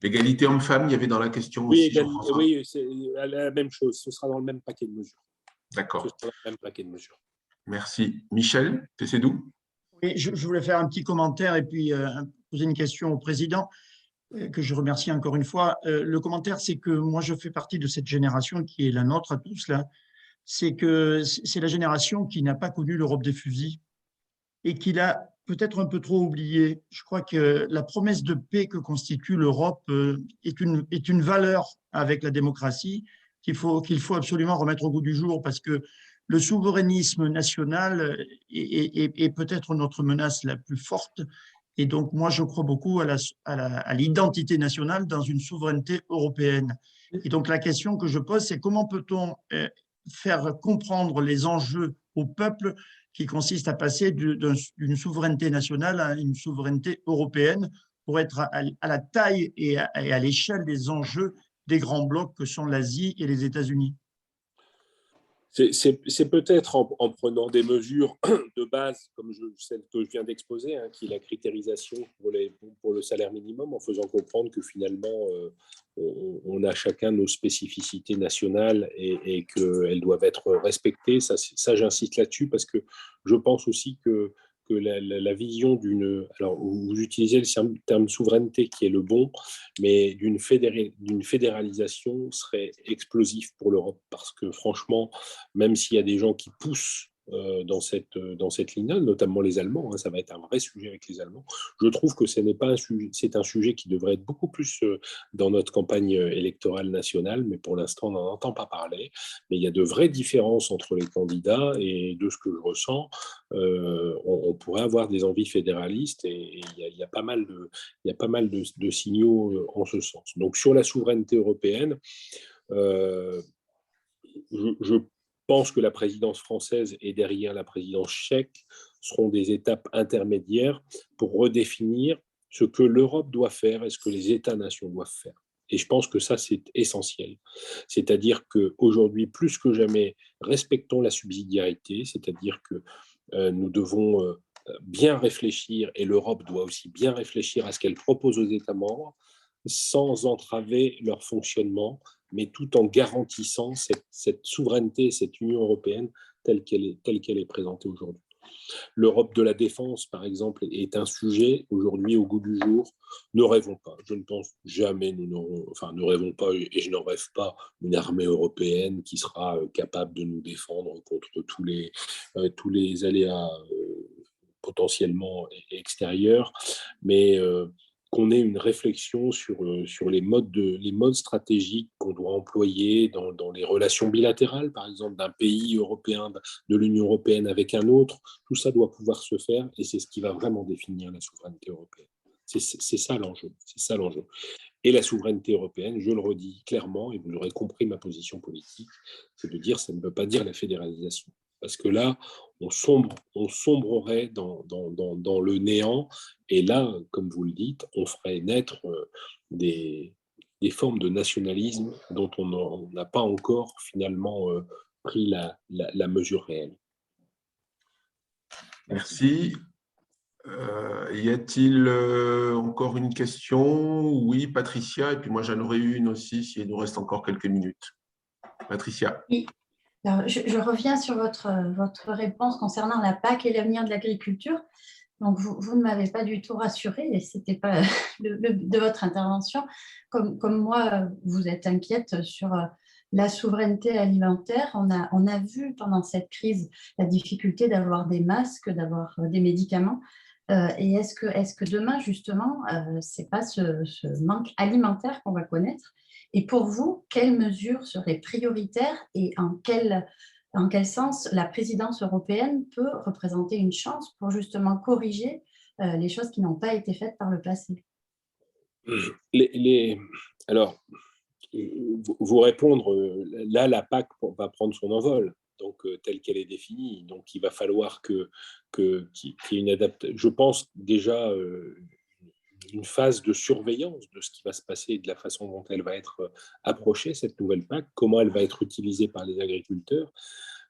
S1: L'égalité homme-femme, il y avait dans la question
S2: oui,
S1: aussi, Jean-François.
S2: Oui, c'est la même chose. Ce sera dans le même paquet de mesures.
S1: D'accord.
S2: Ce sera le même paquet de mesures.
S1: Merci. Michel Tessé-Doux?
S5: Oui, je voulais faire un petit commentaire et puis poser une question au président, que je remercie encore une fois. Le commentaire, c'est que moi, je fais partie de cette génération qui est la nôtre à tous, là. C'est que c'est la génération qui n'a pas connu l'Europe des fusils et qui l'a peut-être un peu trop oublié. Je crois que la promesse de paix que constitue l'Europe est une valeur avec la démocratie qu'il faut absolument remettre au goût du jour, parce que le souverainisme national est peut-être notre menace la plus forte. Et donc, moi, je crois beaucoup à l'identité nationale dans une souveraineté européenne. Et donc, la question que je pose, c'est comment peut-on faire comprendre les enjeux au peuple qui consiste à passer d'une souveraineté nationale à une souveraineté européenne pour être à la taille et à l'échelle des enjeux des grands blocs que sont l'Asie et les États-Unis.
S2: C'est peut-être en prenant des mesures de base, comme celle que je viens d'exposer, hein, qui est la critérisation pour le salaire minimum, en faisant comprendre que finalement, on a chacun nos spécificités nationales et qu'elles doivent être respectées. Ça j'insiste là-dessus parce que je pense aussi que la vision d'une... Alors, vous utilisez le terme souveraineté qui est le bon, mais d'une fédéralisation serait explosif pour l'Europe parce que franchement, même s'il y a des gens qui poussent dans cette ligne-là, notamment les Allemands, hein, ça va être un vrai sujet avec les Allemands, je trouve que ce n'est pas un sujet, c'est un sujet qui devrait être beaucoup plus dans notre campagne électorale nationale, mais pour l'instant, on n'en entend pas parler. Mais il y a de vraies différences entre les candidats et de ce que je ressens, on pourrait avoir des envies fédéralistes et il y a pas mal de signaux en ce sens. Donc sur la souveraineté européenne, je pense que la présidence française et derrière la présidence tchèque seront des étapes intermédiaires pour redéfinir ce que l'Europe doit faire et ce que les États-nations doivent faire. Et je pense que ça, c'est essentiel. C'est-à-dire qu'aujourd'hui, plus que jamais, respectons la subsidiarité, c'est-à-dire que nous devons bien réfléchir, et l'Europe doit aussi bien réfléchir à ce qu'elle propose aux États membres, sans entraver leur fonctionnement, mais tout en garantissant cette souveraineté, cette Union européenne telle qu'elle est présentée aujourd'hui. L'Europe de la défense, par exemple, est un sujet aujourd'hui au goût du jour. Ne rêvons pas, je ne pense jamais, ne rêvons pas, et je n'en rêve pas, une armée européenne qui sera capable de nous défendre contre tous les aléas potentiellement extérieurs, mais qu'on ait une réflexion sur les modes stratégiques qu'on doit employer dans les relations bilatérales, par exemple, d'un pays européen, de l'Union européenne avec un autre. Tout ça doit pouvoir se faire et c'est ce qui va vraiment définir la souveraineté européenne. C'est ça l'enjeu. C'est ça l'enjeu. Et la souveraineté européenne, je le redis clairement, et vous aurez compris ma position politique, c'est de dire ça ne veut pas dire la fédéralisation. Parce que là, on sombrerait dans le néant. Et là, comme vous le dites, on ferait naître des formes de nationalisme dont on n'a pas encore finalement pris la mesure réelle.
S1: Merci. Y a-t-il encore une question? Oui, Patricia, et puis moi j'en aurais une aussi s'il nous reste encore quelques minutes. Patricia.
S3: Oui. Alors, je reviens sur votre réponse concernant la PAC et l'avenir de l'agriculture. Donc, vous ne m'avez pas du tout rassurée et ce n'était pas le but de votre intervention. Comme moi, vous êtes inquiète sur la souveraineté alimentaire. On a vu pendant cette crise la difficulté d'avoir des masques, d'avoir des médicaments. Et est-ce que demain, justement, ce n'est pas ce manque alimentaire qu'on va connaître? Et pour vous, quelles mesures seraient prioritaires et en quel sens la présidence européenne peut représenter une chance pour justement corriger les choses qui n'ont pas été faites par le passé?
S2: Alors, vous répondre, là, la PAC va prendre son envol, donc telle qu'elle est définie. Donc, il va falloir qu'il y ait une adaptation. Je pense déjà une phase de surveillance de ce qui va se passer et de la façon dont elle va être approchée, cette nouvelle PAC, comment elle va être utilisée par les agriculteurs.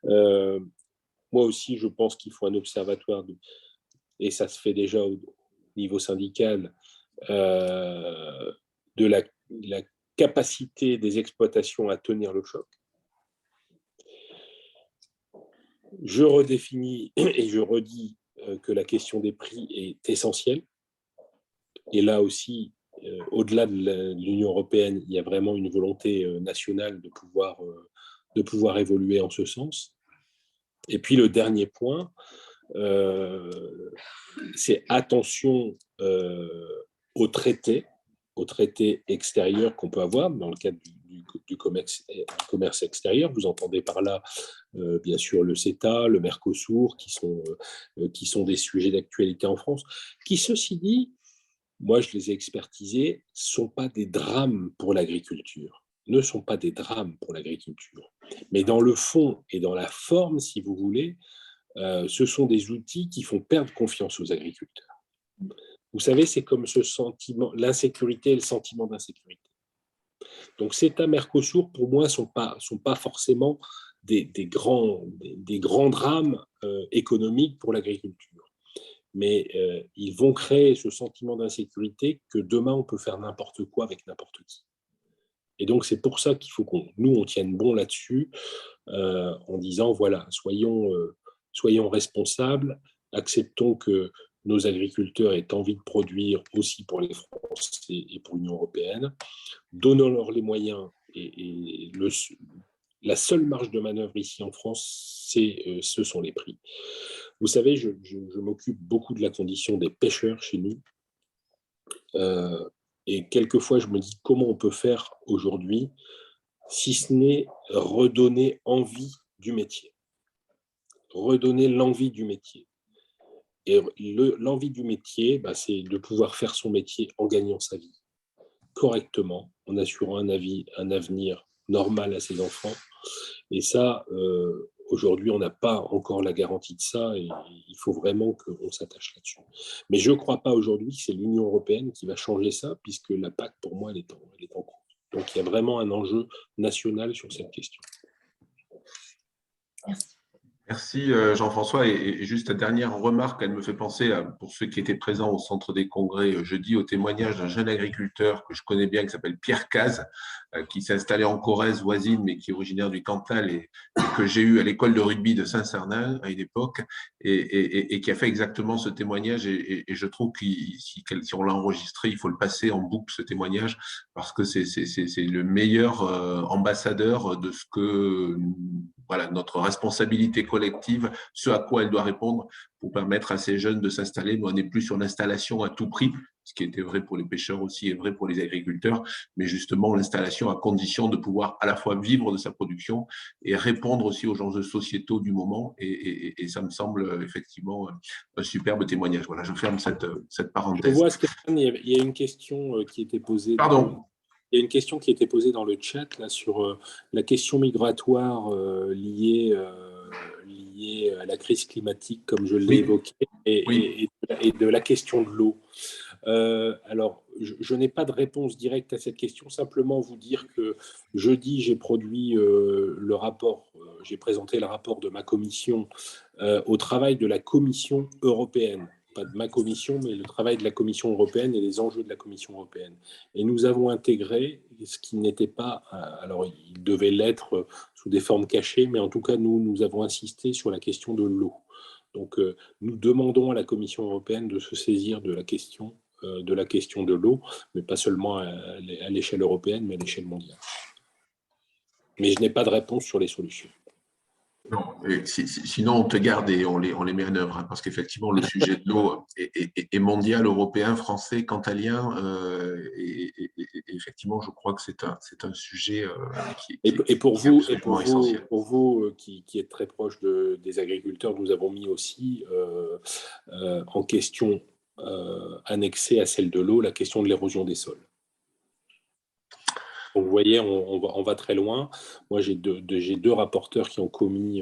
S2: Moi aussi, je pense qu'il faut un observatoire, et ça se fait déjà au niveau syndical, de la capacité des exploitations à tenir le choc. Je redéfinis et je redis que la question des prix est essentielle. Et là aussi, au-delà de l'Union européenne, il y a vraiment une volonté nationale de pouvoir évoluer en ce sens. Et puis le dernier point, c'est attention aux traités extérieurs qu'on peut avoir dans le cadre du commerce extérieur. Vous entendez par là, bien sûr, le CETA, le Mercosur, qui sont des sujets d'actualité en France, qui, ceci dit, moi je les ai expertisés, ne sont pas des drames pour l'agriculture. Ne sont pas des drames pour l'agriculture. Mais dans le fond et dans la forme, si vous voulez, ce sont des outils qui font perdre confiance aux agriculteurs. Vous savez, c'est comme ce sentiment, l'insécurité et le sentiment d'insécurité. Donc, CETA, Mercosur, pour moi, sont pas forcément des grands drames économiques pour l'agriculture. Mais ils vont créer ce sentiment d'insécurité que demain, on peut faire n'importe quoi avec n'importe qui. Et donc, c'est pour ça qu'il faut nous, on tienne bon là-dessus, en disant, voilà, soyons responsables, acceptons que nos agriculteurs aient envie de produire aussi pour les Français et pour l'Union européenne, donnons-leur les moyens. Et la seule marge de manœuvre ici en France, ce sont les prix. Vous savez, je m'occupe beaucoup de la condition des pêcheurs chez nous. Et quelquefois, je me dis comment on peut faire aujourd'hui, si ce n'est redonner envie du métier. Redonner l'envie du métier. Et l'envie du métier, c'est de pouvoir faire son métier en gagnant sa vie correctement, en assurant un avenir normal à ses enfants. Et ça, aujourd'hui, on n'a pas encore la garantie de ça et il faut vraiment qu'on s'attache là-dessus. Mais je ne crois pas aujourd'hui que c'est l'Union européenne qui va changer ça, puisque la PAC, pour moi, elle est en cours. Donc, il y a vraiment un enjeu national sur cette question.
S3: Merci.
S1: Merci Jean-François. Et juste la dernière remarque, elle me fait penser, pour ceux qui étaient présents au Centre des Congrès jeudi, au témoignage d'un jeune agriculteur que je connais bien, qui s'appelle Pierre Caz, qui s'est installé en Corrèze voisine, mais qui est originaire du Cantal et que j'ai eu à l'école de rugby de Saint-Cernin à une époque, et qui a fait exactement ce témoignage. Et je trouve que si on l'a enregistré, il faut le passer en boucle, ce témoignage, parce que c'est le meilleur ambassadeur de ce que notre responsabilité collective, ce à quoi elle doit répondre pour permettre à ces jeunes de s'installer. Nous, on n'est plus sur l'installation à tout prix, ce qui était vrai pour les pêcheurs aussi et vrai pour les agriculteurs, mais justement l'installation à condition de pouvoir à la fois vivre de sa production et répondre aussi aux enjeux sociétaux du moment. Et ça me semble effectivement un superbe témoignage. Voilà, je ferme cette parenthèse.
S2: Je vois, Stéphane, il y a une question qui était posée.
S1: Pardon.
S2: Il y a une question qui a été posée dans le chat là, sur la question migratoire liée à la crise climatique, comme je l'ai évoqué, et de la question de l'eau. Alors, je n'ai pas de réponse directe à cette question, simplement vous dire que jeudi, j'ai produit le rapport, j'ai présenté le rapport de ma commission au travail de la Commission européenne. Pas de ma commission, mais le travail de la Commission européenne et les enjeux de la Commission européenne. Et nous avons intégré ce qui n'était pas, alors il devait l'être sous des formes cachées, mais en tout cas, nous avons insisté sur la question de l'eau. Donc, nous demandons à la Commission européenne de se saisir de la question de l'eau, mais pas seulement à l'échelle européenne, mais à l'échelle mondiale. Mais je n'ai pas de réponse sur les solutions.
S1: Non, sinon on te garde et on les met en œuvre, hein, parce qu'effectivement le sujet de l'eau est mondial, européen, français, cantalien, et effectivement je crois que c'est un sujet qui est essentiel.
S2: Pour vous qui êtes très proche des agriculteurs, nous avons mis aussi en question annexée à celle de l'eau la question de l'érosion des sols. Donc, vous voyez, on va très loin. Moi, j'ai deux rapporteurs qui ont commis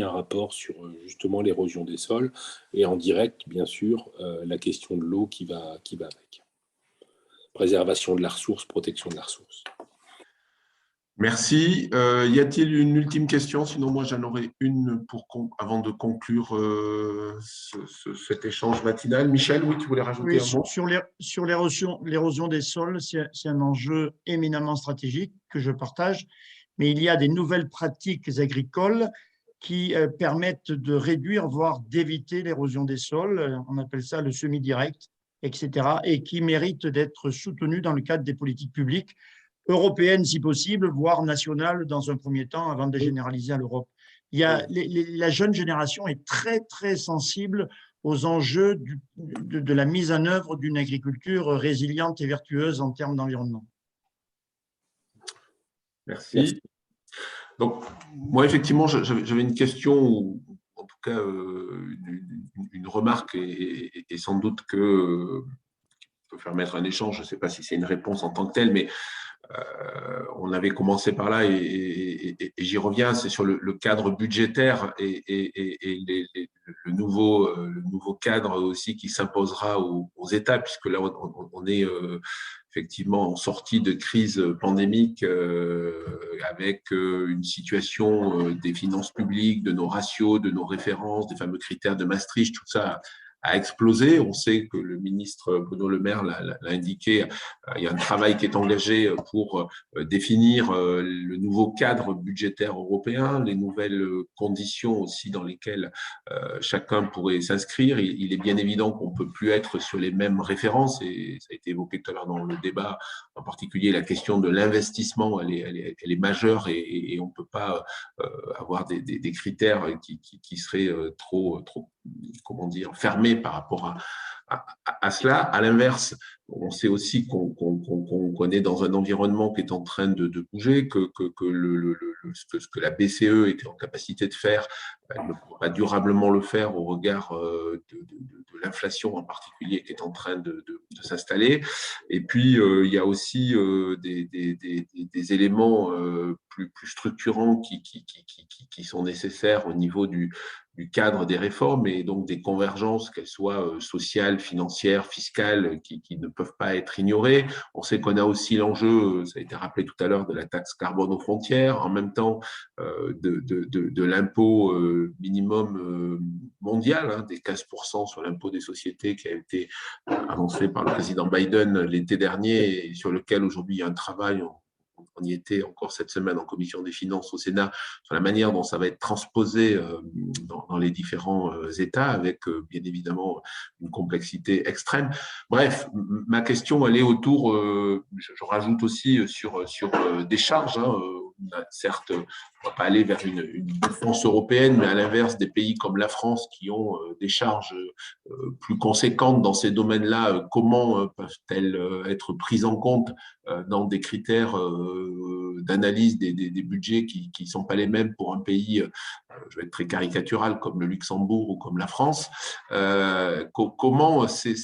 S2: un rapport sur justement l'érosion des sols et en direct, bien sûr, la question de l'eau qui va avec. Préservation de la ressource, protection de la ressource.
S1: Merci. Y a-t-il une ultime question? Sinon, moi, j'en aurais une avant de conclure cet échange matinal. Michel, oui, tu voulais rajouter un mot?
S5: Sur l'érosion des sols, c'est un enjeu éminemment stratégique que je partage, mais il y a des nouvelles pratiques agricoles qui permettent de réduire, voire d'éviter l'érosion des sols. On appelle ça le semi-direct, etc. Et qui méritent d'être soutenus dans le cadre des politiques publiques européennes, si possible, voire nationales dans un premier temps, avant de les généraliser à l'Europe. La jeune génération est très, très sensible aux enjeux de la mise en œuvre d'une agriculture résiliente et vertueuse en termes d'environnement.
S1: Merci. Donc, moi, effectivement, j'avais une question, ou en tout cas une remarque, et sans doute que peut permettre un échange. Je ne sais pas si c'est une réponse en tant que telle, mais on avait commencé par là et j'y reviens, c'est sur le cadre budgétaire et le nouveau cadre aussi qui s'imposera aux États, puisque là, on est effectivement en sortie de crise pandémique avec une situation des finances publiques, de nos ratios, de nos références, des fameux critères de Maastricht, tout ça a explosé. On sait que le ministre Bruno Le Maire l'a indiqué. Il y a un travail qui est engagé pour définir le nouveau cadre budgétaire européen, les nouvelles conditions aussi dans lesquelles chacun pourrait s'inscrire. Il est bien évident qu'on ne peut plus être sur les mêmes références, et ça a été évoqué tout à l'heure dans le débat, en particulier la question de l'investissement, elle est majeure, et on ne peut pas avoir des critères qui seraient trop comment dire, fermés par rapport à cela. À l'inverse, on sait aussi qu'on est dans un environnement qui est en train de bouger, que ce que la BCE était en capacité de faire, elle ne pourra pas durablement le faire au regard de l'inflation en particulier qui est en train de s'installer. Et puis, il y a aussi des éléments plus structurants qui sont nécessaires au niveau du cadre des réformes, et donc des convergences, qu'elles soient sociales, financières, fiscales, qui ne peuvent pas être ignorées. On sait qu'on a aussi l'enjeu, ça a été rappelé tout à l'heure, de la taxe carbone aux frontières, en même temps de l'impôt minimum mondial, des 15% sur l'impôt des sociétés qui a été annoncé par le président Biden l'été dernier, et sur lequel aujourd'hui il y a un travail. On y était encore cette semaine en commission des finances au Sénat sur la manière dont ça va être transposé dans les différents États, avec bien évidemment une complexité extrême. Bref, ma question, elle est autour, je rajoute aussi sur des charges. Certes, on ne va pas aller vers une défense européenne, mais à l'inverse, des pays comme la France qui ont des charges plus conséquentes dans ces domaines-là, comment peuvent-elles être prises en compte dans des critères d'analyse des budgets qui ne sont pas les mêmes pour un pays, je vais être très caricatural, comme le Luxembourg ou comme la France. Comment ces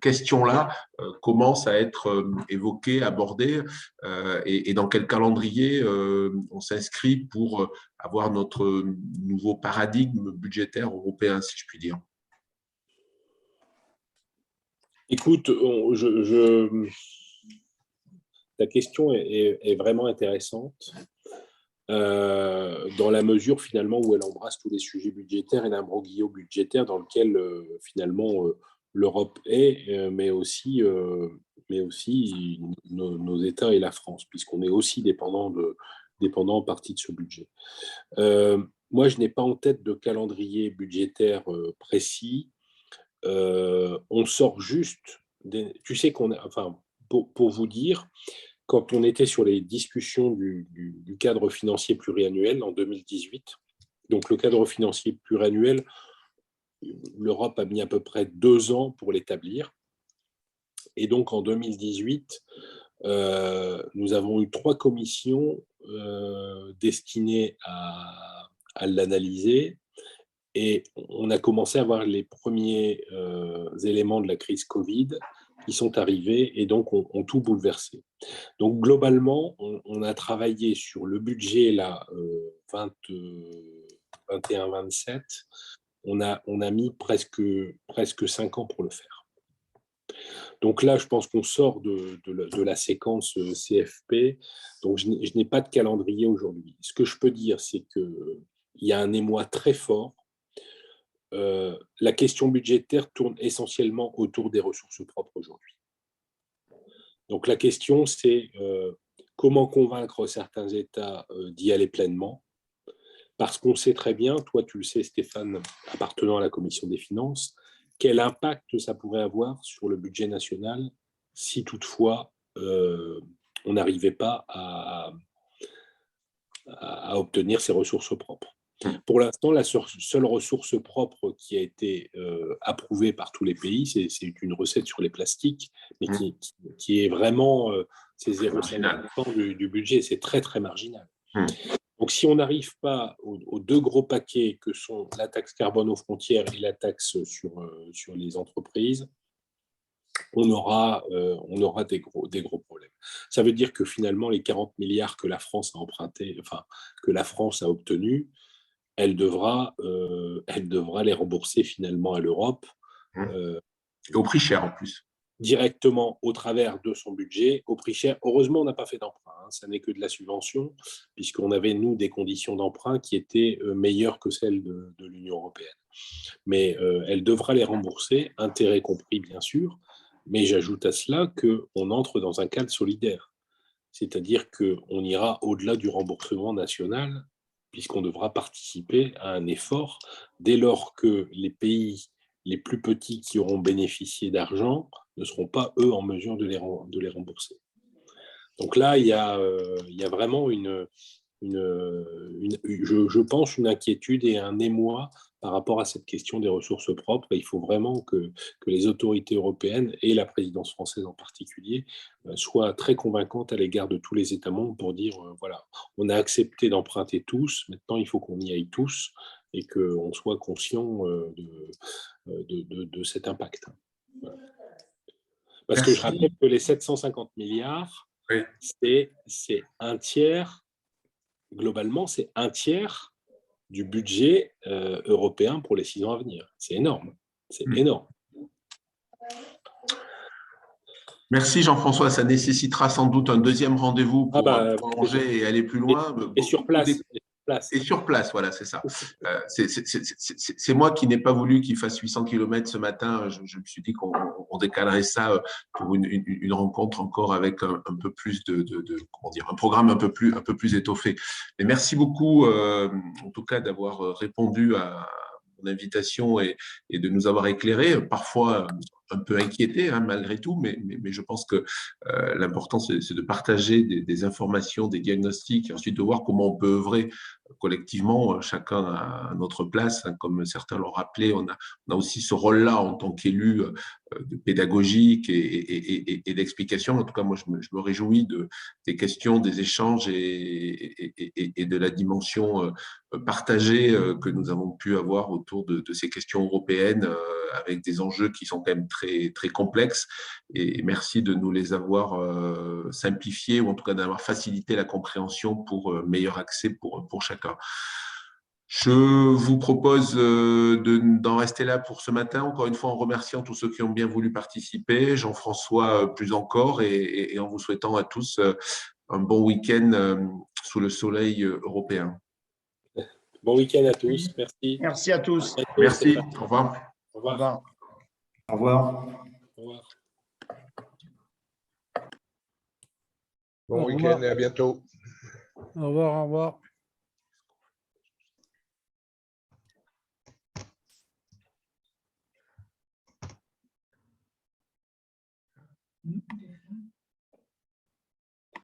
S1: questions-là commencent à être évoquées, abordées, et dans quel calendrier on s'inscrit pour avoir notre nouveau paradigme budgétaire européen, si je puis dire.
S2: Écoute, ta question est vraiment intéressante dans la mesure finalement où elle embrasse tous les sujets budgétaires et l'imbroglio budgétaire dans lequel finalement l'Europe est, mais aussi nos États et la France, puisqu'on est aussi dépendant en partie de ce budget. Moi, je n'ai pas en tête de calendrier budgétaire précis. On sort juste, tu sais qu'on a, enfin, pour vous dire, quand on était sur les discussions du cadre financier pluriannuel en 2018, donc le cadre financier pluriannuel, l'Europe a mis à peu près 2 ans pour l'établir. Et donc en 2018, nous avons eu 3 commissions destinées à l'analyser. Et on a commencé à voir les premiers éléments de la crise Covid qui sont arrivés et donc ont tout bouleversé. Donc globalement, on a travaillé sur le budget là, 21-27. On a mis presque 5 ans pour le faire. Donc là, je pense qu'on sort de la séquence CFP. Donc je n'ai pas de calendrier aujourd'hui. Ce que je peux dire, c'est qu'il y a un émoi très fort. La question budgétaire tourne essentiellement autour des ressources propres aujourd'hui. Donc la question, c'est comment convaincre certains États d'y aller pleinement, Parce qu'on sait très bien, toi tu le sais Stéphane, appartenant à la Commission des finances, quel impact ça pourrait avoir sur le budget national si toutefois on n'arrivait pas à obtenir ces ressources propres. Pour l'instant, la seule ressource propre qui a été approuvée par tous les pays, c'est une recette sur les plastiques, mais qui est vraiment, c'est 0,5% du budget, c'est très très marginal. Donc si on n'arrive pas aux deux gros paquets que sont la taxe carbone aux frontières et la taxe sur les entreprises, on aura des gros problèmes. Ça veut dire que finalement, les 40 milliards que la France a empruntés, enfin, que la France a obtenus, elle devra les rembourser finalement à l'Europe.
S1: Au prix cher en plus.
S2: Directement au travers de son budget, au prix cher. Heureusement, on n'a pas fait d'emprunt, hein. Ça n'est que de la subvention, puisqu'on avait, nous, des conditions d'emprunt qui étaient meilleures que celles de l'Union européenne. Mais elle devra les rembourser, intérêts compris, bien sûr. Mais j'ajoute à cela qu'on entre dans un cadre solidaire. C'est-à-dire qu'on ira au-delà du remboursement national, puisqu'on devra participer à un effort dès lors que les pays les plus petits qui auront bénéficié d'argent ne seront pas, eux, en mesure de les rembourser. Donc là, il y a vraiment je pense, une inquiétude et un émoi par rapport à cette question des ressources propres. Et il faut vraiment que les autorités européennes et la présidence française en particulier soient très convaincantes à l'égard de tous les États membres pour dire, voilà, on a accepté d'emprunter tous, maintenant il faut qu'on y aille tous et qu'on soit conscient de cet impact. Voilà. Parce que je rappelle que les 750 milliards, c'est un tiers. Globalement, c'est un tiers du budget européen pour les 6 ans à venir. C'est énorme. C'est énorme.
S1: Merci Jean-François. Ça nécessitera sans doute un deuxième rendez-vous pour prolonger et aller plus loin.
S2: Et sur place.
S1: Et sur place, voilà, c'est ça. C'est moi qui n'ai pas voulu qu'il fasse 800 km ce matin. Je me suis dit qu'on décalerait ça pour une rencontre encore avec un peu plus comment dire, un programme un peu plus étoffé. Mais merci beaucoup, en tout cas, d'avoir répondu à mon invitation et de nous avoir éclairé, parfois un peu inquiété malgré tout, mais je pense que l'important c'est de partager des informations, des diagnostics, et ensuite de voir comment on peut œuvrer collectivement, chacun à notre place, comme certains l'ont rappelé, on a aussi ce rôle-là en tant qu'élu de pédagogique et d'explication. En tout cas, moi, je me réjouis des questions, des échanges et de la dimension partagée que nous avons pu avoir autour de ces questions européennes avec des enjeux qui sont quand même très, très complexes. Et merci de nous les avoir simplifiés ou en tout cas d'avoir facilité la compréhension pour meilleur accès pour chacun. Je vous propose d'en rester là pour ce matin. Encore une fois, en remerciant tous ceux qui ont bien voulu participer, Jean-François plus encore, et en vous souhaitant à tous un bon week-end sous le soleil européen.
S2: Bon week-end à tous. Merci.
S5: Merci à tous.
S1: Merci. Au revoir.
S2: Au revoir.
S8: Au revoir.
S2: Au revoir.
S7: Bon week-end et à bientôt.
S9: Au revoir, au revoir.